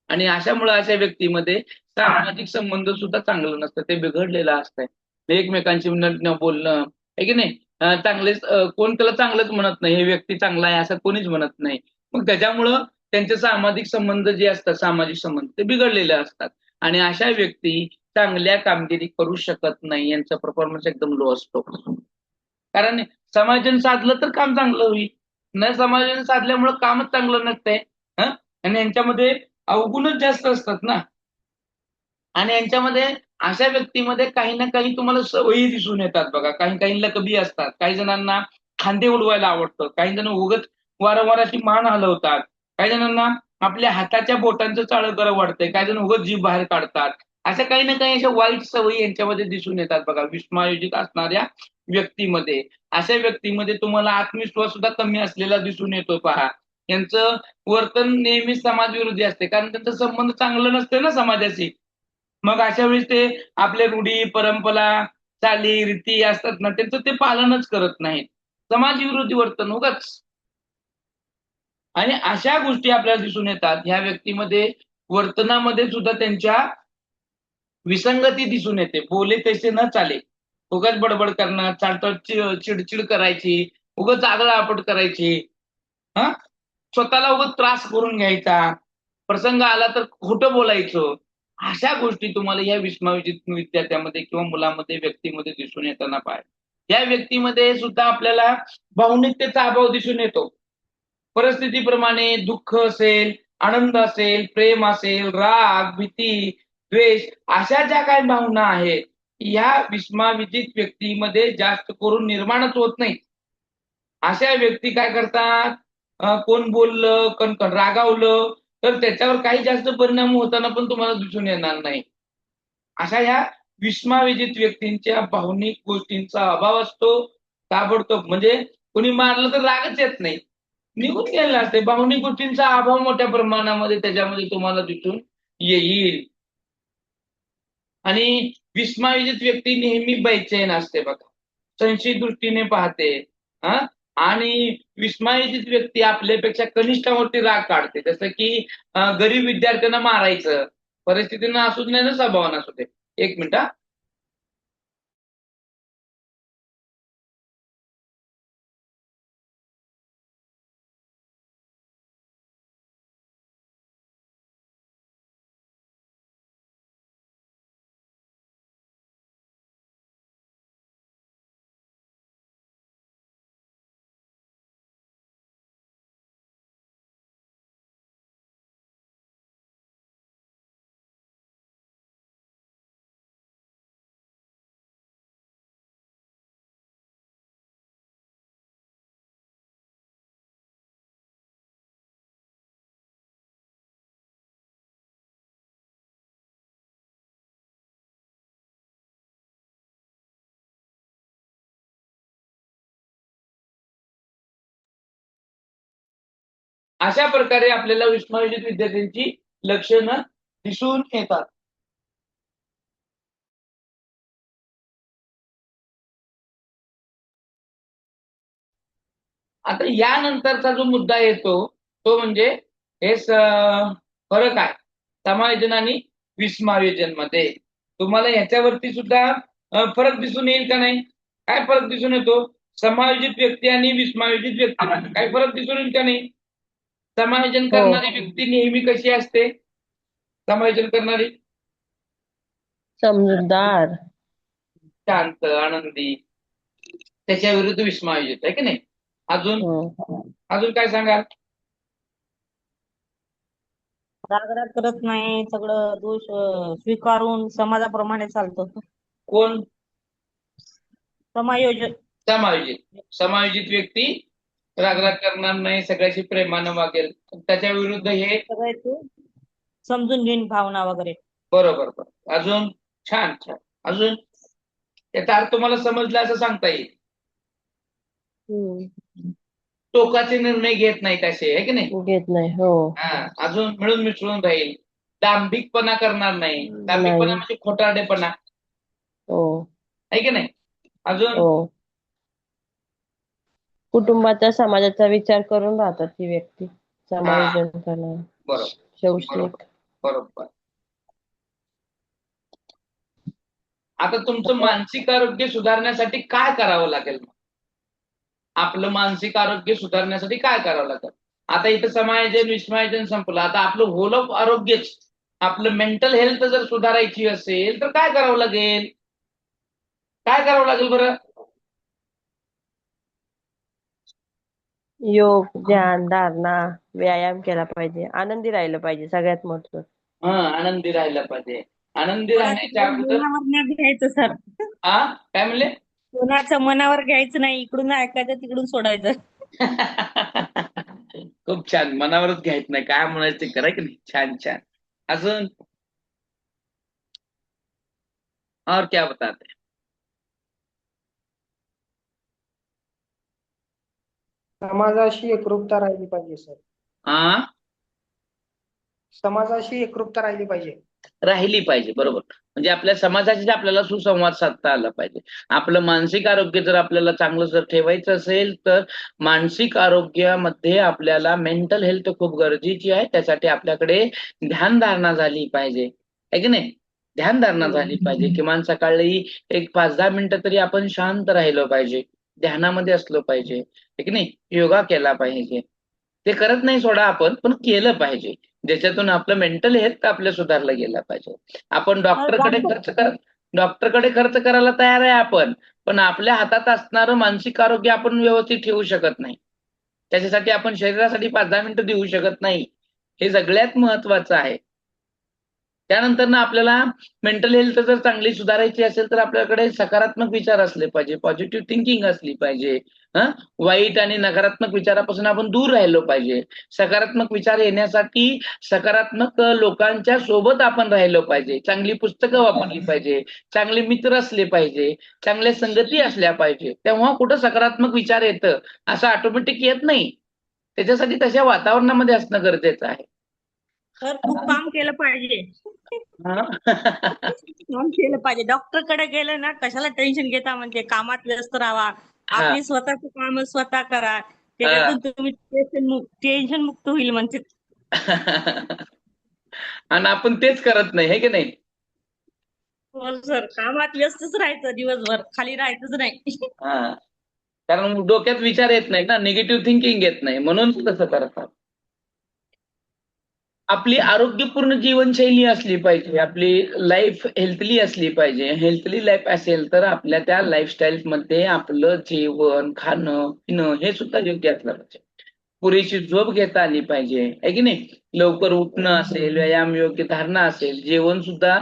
आणि अशामुळे अशा व्यक्तीमध्ये सामाजिक संबंध सुद्धा चांगलं नसतं. ते बिघडलेलं असतंय. एकमेकांशी न बोलणं, आहे की नाही? चांगलेच कोण त्याला चांगलंच म्हणत नाही. हे व्यक्ती चांगला आहे असं कोणीच म्हणत नाही. मग त्याच्यामुळं त्यांचे सामाजिक संबंध जे असतात, सामाजिक संबंध ते बिघडलेले असतात. आणि अशा व्यक्ती चांगल्या कामगिरी करू शकत नाही. यांचा परफॉर्मन्स एकदम लो असतो. कारण समायोजन साधलं तर काम चांगलं होईल. न समायोजन साधल्यामुळं कामच चांगलं नसतंय. आणि यांच्यामध्ये अवगुणच जास्त असतात ना. आणि यांच्यामध्ये अशा व्यक्तीमध्ये काही ना काही तुम्हाला सवयी दिसून येतात बघा. काहींना कमी असतात. काही जणांना खांदे उडवायला आवडतं. काही जण उगाच वारंवार अशी मान हलवतात. काही जणांना आपल्या हाताच्या बोटांचं चाळं बरं वाटतंय. काही जण उगाच जीभ बाहेर काढतात. अशा काही ना काही अशा वाईट सवयी यांच्यामध्ये दिसून येतात बघा विस्मयोजित असणाऱ्या व्यक्तीमध्ये. अशा व्यक्तीमध्ये तुम्हाला आत्मविश्वास सुद्धा कमी असलेला दिसून येतो पहा. यांचं वर्तन नेहमीच समाजविरोधी असते. कारण त्यांचा संबंध चांगला नसतोय ना समाजाशी. मग अशा वेळेस ते आपल्या रूढी, परंपरा, चाली, रीती असतात ना त्यांचं ते पालनच करत नाहीत. समाजविरोधी वर्तन उगाच. आणि अशा गोष्टी आपल्याला दिसून येतात. ह्या व्यक्तीमध्ये वर्तनामध्ये सुद्धा त्यांच्या विसंगती दिसून येते. बोले तसे न चाले. उगाच बडबड करणं, चालतं चिडचिड करायची, उगाच आगळापट करायची. हां? स्वतःला उगाच त्रास करून घ्यायचा. प्रसंग आला तर खोटं बोलायचं. अशा गोष्टी तुम्हाला या विस्मयोजित विद्यार्थ्यामध्ये किंवा मुलामध्ये, व्यक्तीमध्ये दिसून येताना पाहायला. या व्यक्तीमध्ये सुद्धा आपल्याला भावनिकतेचा अभाव दिसून येतो. परिस्थितीप्रमाणे दुःख असेल, आनंद असेल, प्रेम असेल, राग, भीती, द्वेष अशा ज्या काही भावना आहेत, या विस्मयोजित व्यक्तीमध्ये जास्त करून निर्माणच होत नाहीत. अशा व्यक्ती काय करतात, कोण बोललं, कणकण रागावलं, तर त्याच्यावर काही जास्त परिणाम होताना पण तुम्हाला दिसून येणार नाही. अशा ह्या विस्मयोजित व्यक्तींच्या भावनिक गोष्टींचा अभाव असतो. ताबडतोब म्हणजे कोणी मारलं तर रागच येत नाही. निघून गेलेलं असते. भावनिक गोष्टींचा अभाव मोठ्या प्रमाणामध्ये त्याच्यामध्ये तुम्हाला दिसून येईल. आणि विस्मयोजित व्यक्ती नेहमी बेचैन असते बघा. संशयित दृष्टीने पाहते. हां? आणि विस्मयोजित व्यक्ती आपल्यापेक्षा कनिष्ठांवरती राग काढते. जसं की गरीब विद्यार्थ्यांना मारायचं. परिस्थितीनं असू दे ना स्वभावानं असू दे. 1 मिनिट हां. अशा प्रकारे आपल्याला विस्मयोजित विद्यार्थ्यांची लक्षणं दिसून येतात. आता यानंतरचा जो मुद्दा येतो तो म्हणजे हे फरक आहे. समायोजन आणि विस्मायोजन मध्ये तुम्हाला ह्याच्यावरती सुद्धा फरक दिसून येईल का नाही? काय फरक दिसून येतो? समायोजित व्यक्ती आणि विस्मायोजित व्यक्ती काय फरक दिसून येईल का नाही? समायोजन करणारी व्यक्ती नेहमी कशी असते? समायोजन करणारी समजूतदार. शांत, आनंदी. त्याच्या विरुद्ध विस्मायोजित आहे की नाही? अजून अजून काय सांगाल? रागराग करत नाही, सगळं दोष स्वीकारून समाजाप्रमाणे चालतो. कोण? समायोजन. समायोजित व्यक्ती रागराग करणार नाही, सगळ्याशी प्रेमानं वागेल. त्याच्या विरुद्ध हे सगळ्याचे समजून घेईन भावना वगैरे. बरोबर. अजून? छान. अजून याचा अर्थ तुम्हाला समजला असं सांगता येईल. टोकाचे निर्णय घेत नाहीत असे, आहे की नाही? घेत नाही. हो. अजून मिळून मिसळून राहील. दांभिकपणा करणार नाही. दांभिकपणा म्हणजे खोटारडेपणा, हो. आहे की नाही? अजून हो. कुटुंबाचा समाजाचा विचार करून राहतात ती व्यक्ती. समायोजन करणार. बरोबर. शैक्षणिक. बरोबर. आता तुमचं मानसिक आरोग्य सुधारण्यासाठी काय करावं लागेल? आपलं मानसिक आरोग्य सुधारण्यासाठी काय करावं लागेल? आता इथं समायोजन विस्मायोजन संपलं. आता आपलं होल ऑफ आरोग्यच, आपलं मेंटल हेल्थ जर सुधारायची असेल तर काय करावं लागेल? काय करावं लागेल बरं? योग, ध्यान, धारणा, व्यायाम केला पाहिजे. आनंदी राहिलं पाहिजे सगळ्यात महत्त्वाचं. आनंदी राहायला पाहिजे. आनंदी राहण्याच्या अगोदर मनावर नाही घ्यायचं सर. काय म्हणले? कोणाचं मनावर घ्यायचं नाही, इकडून ऐकायचं तिकडून सोडायचं. खूप छान. मनावरच घ्यायचं नाही, काय म्हणायचं ते करा की नाही. छान. अजून और क्या बताते? समाजाशी एकरूपता राहिली पाहिजे सर. समाजाशी एकरूपता राहिली पाहिजे. बरोबर. म्हणजे आपल्या समाजाशी आपल्याला सुसंवाद साधता आला पाहिजे. आपलं मानसिक आरोग्य जर आपल्याला चांगलं जर ठेवायचं असेल तर मानसिक आरोग्यामध्ये आपल्याला मेंटल हेल्थ खूप गरजेची आहे. त्यासाठी आपल्याकडे ध्यानधारणा झाली पाहिजे, आहे की नाही? ध्यानधारणा झाली पाहिजे. किमान सकाळी एक 5-10 मिनिटं तरी आपण शांत राहिलो पाहिजे, ध्यानामध्ये असलो पाहिजे, आहे की नाही? योगा केला पाहिजे. ते करत नाही सोडा आपण, पण केलं पाहिजे. ज्याच्यातून आपलं मेंटल हेल्थ आपलं सुधारलं गेलं पाहिजे. आपण डॉक्टरकडे खर्च करायला तयार आहे आपण, पण आपल्या हातात असणारं मानसिक आरोग्य आपण व्यवस्थित ठेवू शकत नाही. त्याच्यासाठी आपण शरीरासाठी 5-10 मिनिटं देऊ शकत नाही. हे सगळ्यात महत्वाचं आहे. त्यानंतर ना आपल्याला मेंटल हेल्थ जर चांगली सुधारायची असेल तर आपल्याकडे सकारात्मक विचार असले पाहिजे, पॉझिटिव्ह थिंकिंग असली पाहिजे. वाईट आणि नकारात्मक विचारापासून आपण दूर राहिलो पाहिजे. सकारात्मक विचार येण्यासाठी सकारात्मक लोकांच्या सोबत आपण राहिलो पाहिजे. चांगली पुस्तकं वापरली पाहिजे, चांगले मित्र असले पाहिजे, चांगल्या संगती असल्या पाहिजे. तेव्हा कुठं सकारात्मक विचार येतं, असं ऑटोमॅटिक येत नाही. त्याच्यासाठी तशा वातावरणामध्ये असणं गरजेचं आहे. तर खूप काम केलं पाहिजे. काम केलं पाहिजे. डॉक्टरकडे गेलं ना, कशाला टेन्शन घेता म्हणते, कामात व्यस्त राहा, आपली स्वतःची काम स्वतः करा, त्याच्यातून तुम्ही टेन्शन मुक्त होईल म्हणते. आणि आपण तेच करत नाही, हे की नाही? हो सर, कामात व्यस्तच राहायचं, दिवसभर खाली राहायचंच नाही. कारण डोक्यात विचार येत नाही ना, निगेटिव्ह थिंकिंग येत नाही, म्हणून तसं करतात. आपली आरोग्यपूर्ण जीवनशैली असली पाहिजे, आपली लाईफ हेल्थली असली पाहिजे. हेल्थली लाईफ असेल तर आपल्या त्या लाईफस्टाईल मध्ये आपलं जेवण, खाणं पिणं हे सुद्धा योग्य असलं पाहिजे. पुरेशी झोप घेता आली पाहिजे, आहे की नाही? लवकर उठणं असेल, व्यायाम योग्य धारणा असेल, जेवण सुद्धा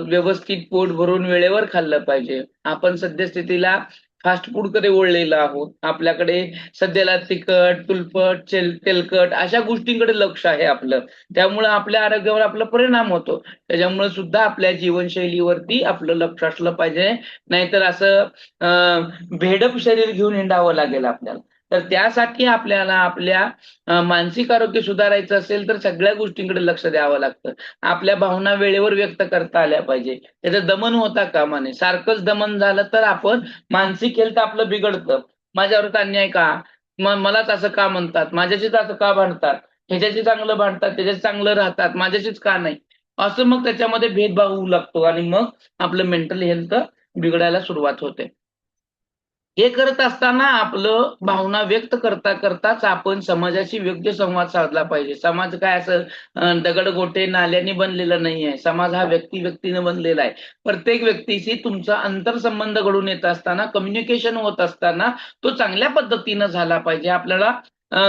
व्यवस्थित पोट भरून वेळेवर खाल्लं पाहिजे. आपण सद्यस्थितीला फास्ट फूड कडे वळलेलो आहोत. आपल्याकडे सध्याला तिखट, तुलपट, तेलकट अशा गोष्टींकडे लक्ष आहे आपलं. त्यामुळे आपल्या आरोग्यावर आपला परिणाम होतो. त्याच्यामुळे सुद्धा आपल्या जीवनशैलीवरती आपलं लक्ष असलं पाहिजे. नाहीतर असं भेडप शरीर घेऊन हिंडावं लागेल आपल्याला. तर त्यासाठी आपल्याला आपल्या मानसिक आरोग्य सुधारायचं असेल तर सगळ्या गोष्टींकडे लक्ष द्यावं लागतं. आपल्या भावना वेळेवर व्यक्त करता आल्या पाहिजे. त्याचं दमन होता कामा नये. सारखंच दमन झालं तर आपण मानसिक हेल्थ आपलं बिघडतं. माझ्यावरच अन्याय का, मलाच असं का म्हणतात, माझ्याशीच असं का भांडतात, ह्याच्याशी चांगलं भांडतात, त्याच्याशी चांगलं राहतात, माझ्याशीच का नाही, असं मग त्याच्यामध्ये भेदभाव होऊ लागतो आणि मग आपलं मेंटल हेल्थ बिघडायला सुरुवात होते. हे करत असताना आपलं भावना व्यक्त करता करताच आपण समाजाशी योग्य संवाद साधला पाहिजे. समाज काय असं दगडगोटे नाल्याने बनलेला नाहीये. समाज हा व्यक्तीनं बनलेला आहे. प्रत्येक व्यक्तीशी तुमचा आंतरसंबंध घडून येत असताना, कम्युनिकेशन होत असताना तो चांगल्या पद्धतीनं झाला पाहिजे. आपल्याला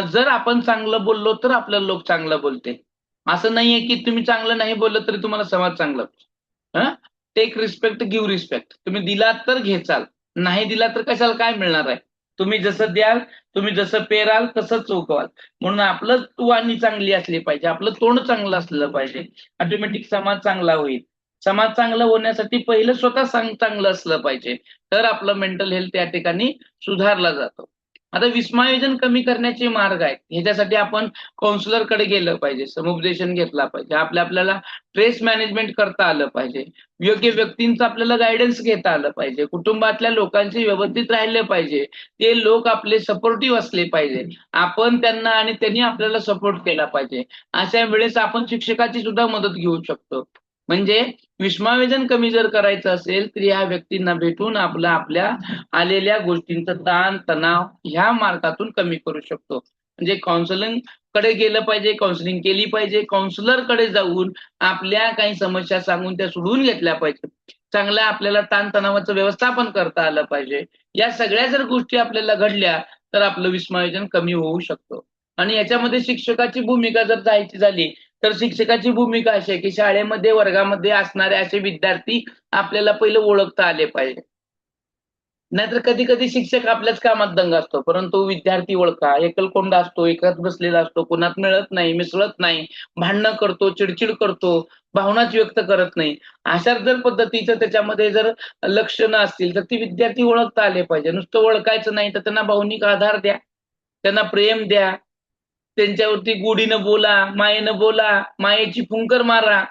जर आपण चांगलं बोललो तर आपल्याला लोक चांगलं बोलते. असं नाहीये की तुम्ही चांगलं नाही बोललं तरी तुम्हाला समाज चांगला टेक रिस्पेक्ट, गिव्ह रिस्पेक्ट. तुम्ही दिलात तर घेचाल, नाही दिला तर कशाला काय मिळणार आहे. तुम्ही जसं द्याल, तुम्ही जसं पेराल तसंच चोखवाल. म्हणून आपलं वाणी चांगली असली पाहिजे, आपलं तोंड चांगलं असलं पाहिजे. ऑटोमॅटिक समाज चांगला होईल. समाज चांगला होण्यासाठी पहिलं स्वतः चांगलं असलं पाहिजे, तर आपलं मेंटल हेल्थ त्या ठिकाणी सुधारला जातो. आता विस्मायोजन कमी करण्याचे मार्ग आहेत. ह्याच्यासाठी आपण काउन्सिलरकडे गेलं पाहिजे, समुपदेशन घेतला पाहिजे, आपल्याला स्ट्रेस मॅनेजमेंट करता आलं पाहिजे, योग्य व्यक्तींचं आपल्याला गायडन्स घेता आलं पाहिजे, कुटुंबातल्या लोकांशी व्यवस्थित राहिलं पाहिजे, ते लोक आपले सपोर्टिव्ह असले पाहिजे, आपण त्यांना आणि त्यांनी आपल्याला सपोर्ट केला पाहिजे. अशा वेळेस आपण शिक्षकाची सुद्धा मदत घेऊ शकतो. म्हणजे विस्मायोजन कमी जर करायचं असेल तर या व्यक्तींना भेटून आपल्या आलेल्या गोष्टींचा ताण तणाव ह्या मार्गातून कमी करू शकतो. म्हणजे काउन्सिलिंग कडे गेलं पाहिजे, काउन्सिलिंग केली पाहिजे, काउन्सिलरकडे जाऊन आपल्या काही समस्या सांगून त्या सोडवून घेतल्या पाहिजे. चांगल्या आपल्याला ताणतणावाचं व्यवस्थापन करता आलं पाहिजे. या सगळ्या जर गोष्टी आपल्याला घडल्या तर आपलं विस्मायोजन कमी होऊ शकतं. आणि याच्यामध्ये शिक्षकाची भूमिका जर जायची झाली तर शिक्षकाची भूमिका अशी आहे की शाळेमध्ये वर्गामध्ये असणारे असे विद्यार्थी आपल्याला पहिलं ओळखता आले पाहिजे. नाहीतर कधी कधी शिक्षक आपल्याच कामात दंग असतो, परंतु विद्यार्थी ओळखा. एकलकोंडा असतो, एकच बसलेला असतो, कुणात मिळत नाही, मिसळत नाही, भांडणं करतो, चिडचिड करतो, भावनाच व्यक्त करत नाही. अशा जर पद्धतीचं त्याच्यामध्ये जर लक्षणं असतील तर ती विद्यार्थी ओळखता आले पाहिजे. नुसतं ओळखायचं नाही तर त्यांना भावनिक आधार द्या, त्यांना प्रेम द्या, त्यांच्यावरती गोडीनं बोला, मायेनं बोला, मायेची फुंकर मारा,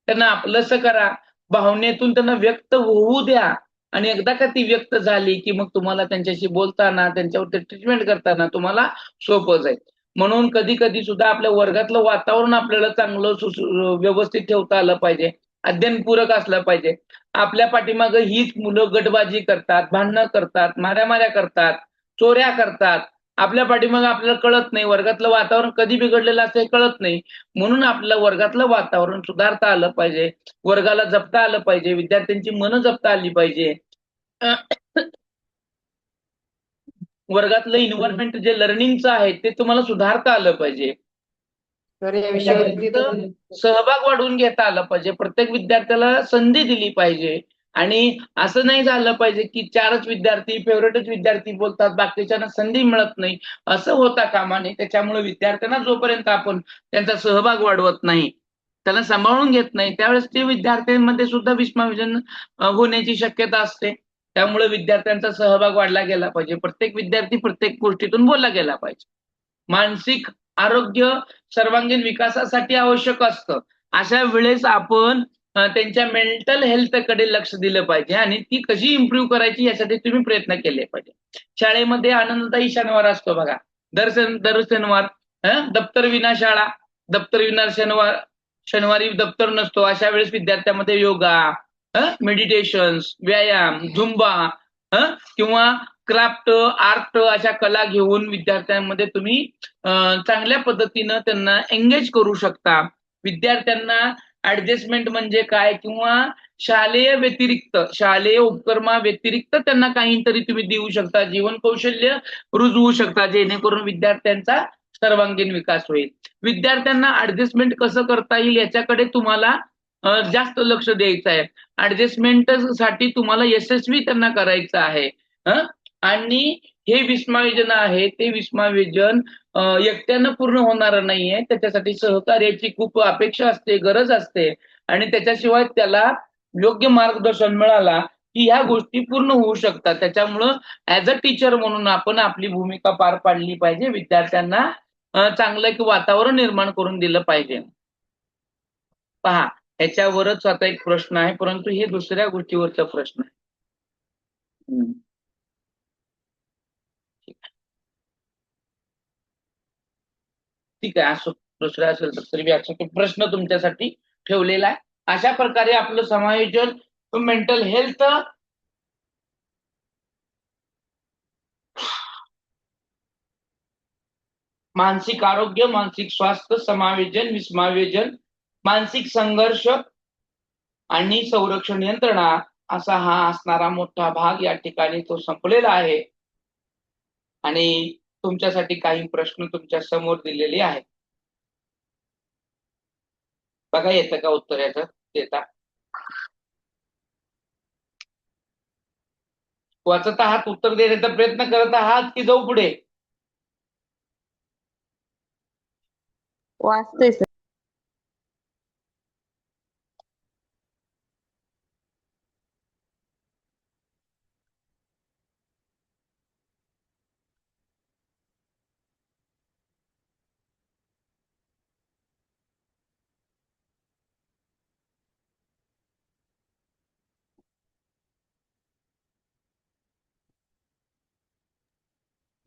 त्यांना आपलंसं करा, भावनेतून त्यांना व्यक्त होऊ द्या. आणि एकदा का ती व्यक्त झाली की मग तुम्हाला त्यांच्याशी बोलताना, त्यांच्यावरती ट्रीटमेंट करताना तुम्हाला सोपं जाईल. म्हणून कधी कधी सुद्धा आपल्या वर्गातलं वातावरण आपल्याला चांगलं व्यवस्थित ठेवता आलं पाहिजे, अध्ययनपूरक असलं पाहिजे. आपल्या पाठीमागं हीच मुलं गटबाजी करतात, भांडणं करतात, माऱ्या करतात, चोऱ्या करतात. आपल्या पाठीमागं आपल्याला कळत नाही, वर्गातलं वातावरण कधी बिघडलेलं असतं हे कळत नाही. म्हणून आपलं वर्गातलं वातावरण सुधारता आलं पाहिजे, वर्गाला जपता आलं पाहिजे, विद्यार्थ्यांची मनं जपता आली पाहिजे. वर्गातलं इन्व्हायरमेंट जे लर्निंगचं आहे ते तुम्हाला सुधारता आलं पाहिजे. तर या विषयावरती सहभाग वाढवून घेता आला पाहिजे, प्रत्येक विद्यार्थ्याला संधी दिली पाहिजे. आणि असं नाही झालं पाहिजे की 4च विद्यार्थी, फेवरेटच विद्यार्थी बोलतात, बाकीच्यांना संधी मिळत नाही, असं होता कामा नये. त्याच्यामुळे विद्यार्थ्यांना जोपर्यंत आपण त्यांचा सहभाग वाढवत नाही, त्याला सांभाळून घेत नाही, त्यावेळेस ते विद्यार्थ्यांमध्ये सुद्धा विस्मायोजन होण्याची शक्यता असते. त्यामुळे विद्यार्थ्यांचा सहभाग वाढला गेला पाहिजे, प्रत्येक विद्यार्थी प्रत्येक गोष्टीतून बोलला गेला पाहिजे. मानसिक आरोग्य सर्वांगीण विकासासाठी आवश्यक असतं. अशा वेळेस आपण त्यांच्या मेंटल हेल्थकडे लक्ष दिलं पाहिजे आणि ती कशी इम्प्रूव्ह करायची यासाठी तुम्ही प्रयत्न केले पाहिजे. शाळेमध्ये आनंददायी शनिवार असतो बघा, दर शनिवार दप्तर विना शाळा, दप्तर विना शनिवारी दप्तर नसतो. अशा वेळेस विद्यार्थ्यांमध्ये योगा, मेडिटेशन्स, व्यायाम, झुंबा किंवा क्राफ्ट, आर्ट अशा कला घेऊन विद्यार्थ्यांमध्ये तुम्ही चांगल्या पद्धतीनं त्यांना एंगेज करू शकता. विद्यार्थ्यांना ऍडजस्टमेंट म्हणजे काय किंवा शालेय उपक्रमा व्यतिरिक्त त्यांना काहीतरी तुम्ही देऊ शकता, जीवन कौशल्य रुजवू शकता, जेणेकरून विद्यार्थ्यांचा सर्वांगीण विकास होईल. विद्यार्थ्यांना ऍडजस्टमेंट कसं करता येईल याच्याकडे तुम्हाला जास्त लक्ष द्यायचं आहे. ऍडजस्टमेंट साठी तुम्हाला यशस्वी त्यांना करायचं आहे. आणि हे विस्मायोजन आहे ते विस्मायोजन एकट्यानं पूर्ण होणार नाहीये, त्याच्यासाठी सहकार्याची खूप अपेक्षा असते, गरज असते. आणि त्याच्याशिवाय त्याला योग्य मार्गदर्शन मिळाला की ह्या गोष्टी पूर्ण होऊ शकतात. त्याच्यामुळं ऍज अ टीचर म्हणून आपण आपली भूमिका पार पाडली पाहिजे, विद्यार्थ्यांना चांगलं एक वातावरण निर्माण करून दिलं पाहिजे. पहा, ह्याच्यावरच आता एक प्रश्न आहे, परंतु हे दुसऱ्या गोष्टीवरचा प्रश्न आहे. ठीक आहे, असं दुसरं असेल तर तरी असं तो प्रश्न तुमच्यासाठी ठेवलेला आहे. अशा प्रकारे आपलं समायोजन मेंटल हेल्थ मानसिक आरोग्य, मानसिक स्वास्थ्य, समायोजन, विस्मायोजन, मानसिक संघर्ष आणि संरक्षण यंत्रणा असा हा असणारा मोठा भाग या ठिकाणी तो संपलेला आहे. आणि तुमच्यासाठी काही प्रश्न तुमच्या समोर दिलेले आहेत. बघा येतं का उत्तर याचं देता? वाचत आहात, उत्तर देण्याचा प्रयत्न करत आहात की जाऊ पुढे? वाचतोय सर.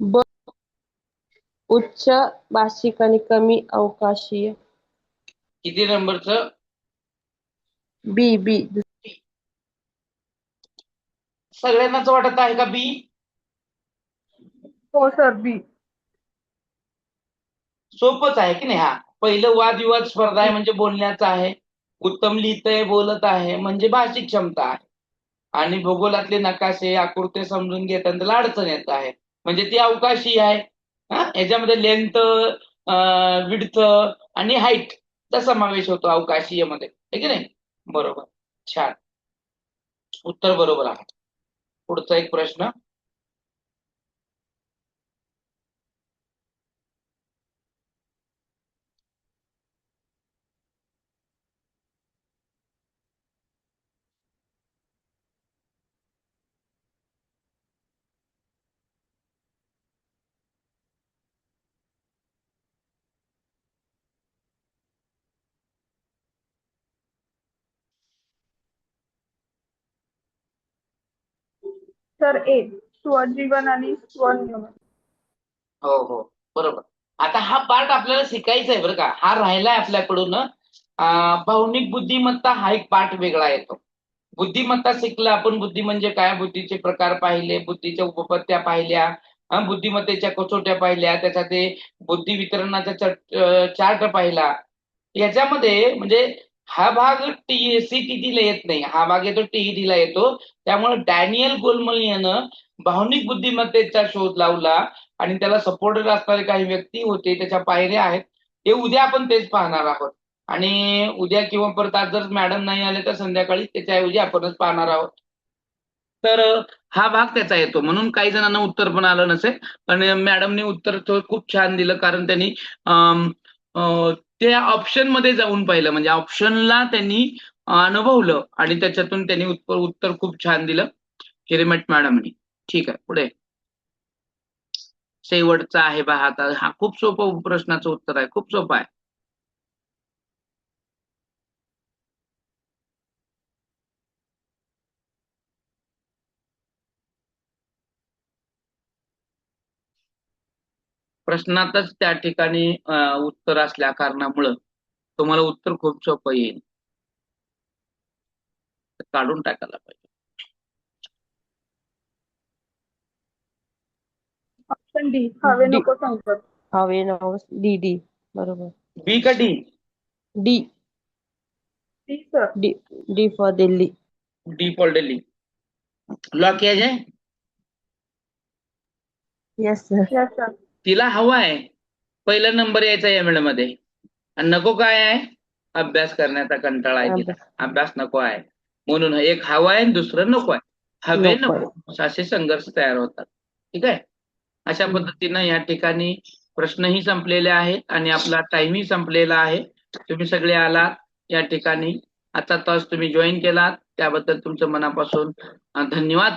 ब उच्च भाषिक आणि कमी अवकाशीय. किती नंबरचं? बी बी. सगळ्यांनाच वाटत आहे का बी? हो सर, बी. सोपच आहे की नाही? हा पहिलं वादविवाद स्पर्धा आहे म्हणजे बोलण्याचं आहे. उत्तम लिहितंय, बोलत आहे म्हणजे भाषिक क्षमता आहे. आणि भूगोलातले नकाशे आकृती समजून घेताना त्याला अडचण येत आहे म्हणजे ती अवकाशी आहे. याच्यामध्ये लेंथ, विड्थ आणि हाईटचा समावेश होतो अवकाशीयमध्ये, आहे की नाही? बरोबर, छान, उत्तर बरोबर आहे. पुढचा एक प्रश्न. सर ए, स्वजीवन आणि स्वनियमन. हो हो बरोबर. आता हा पार्ट आपल्याला शिकायचा आहे बरं का, हा राहिलाय आपल्याकडून. भावनिक बुद्धिमत्ता हा एक पार्ट वेगळा येतो. बुद्धिमत्ता शिकलं आपण. बुद्धी म्हणजे काय, बुद्धीचे प्रकार पाहिले, बुद्धीच्या उपपत्त्या पाहिल्या, बुद्धिमत्तेच्या कसोट्या पाहिल्या, त्याचा ते बुद्धी वितरणाचा चार्ट पाहिला. याच्यामध्ये म्हणजे हा भाग CTT ला येत नाही, हा भाग येतो TET ला येतो. त्यामुळे डॅनियल गोलमन यानं भावनिक बुद्धिमत्तेचा शोध लावला आणि त्याला सपोर्टेड असणारे काही व्यक्ती होते, त्याच्या पायऱ्या आहेत. हे उद्या आपण तेच पाहणार आहोत. आणि उद्या किंवा परत आज जर मॅडम नाही आले तर संध्याकाळी त्याच्याऐवजी आपणच पाहणार आहोत. तर हा भाग त्याचा येतो. म्हणून काही जणांना उत्तर पण आलं नसेल, पण मॅडमने उत्तर खूप छान दिलं, कारण त्यांनी त्या ऑप्शन मध्ये जाऊन पाहिलं, म्हणजे ऑप्शनला त्यांनी अनुभवलं आणि त्याच्यातून त्यांनी उत्तर खूप छान दिलं हिरेमठ मॅडमनी. ठीक आहे, पुढे शेवटचा आहे पहा. आता हा खूप सोपं प्रश्नाचं उत्तर आहे, खूप सोपं आहे. प्रश्नातच त्या ठिकाणी उत्तर असल्या कारणामुळं तुम्हाला उत्तर खूप सोपं येईल. काढून टाकायला पाहिजे. ऑप्शन डी, हवे नको संकट. हवे नको. डी डी बरोबर. बी का D? D. D sir. D. D for Delhi. D for Delhi lock किया जाए. Yes sir. Yes sir. तिला हवा आहे पहिला नंबर यायचा एमएड मध्ये, आणि नको काय आहे, अभ्यास करण्याचा कंटाळा आहे तिला, अभ्यास नको आहे. म्हणून एक हवा आहे, दुसरं नको आहे. हवे नको असे संघर्ष तयार होतात. ठीक आहे, अशा पद्धतीनं या ठिकाणी प्रश्नही संपलेले आहेत आणि आपला टाइमही संपलेला आहे. तुम्ही सगळे आलात या ठिकाणी, आता तास तुम्ही जॉईन केलात त्याबद्दल तुमचं मनापासून धन्यवाद.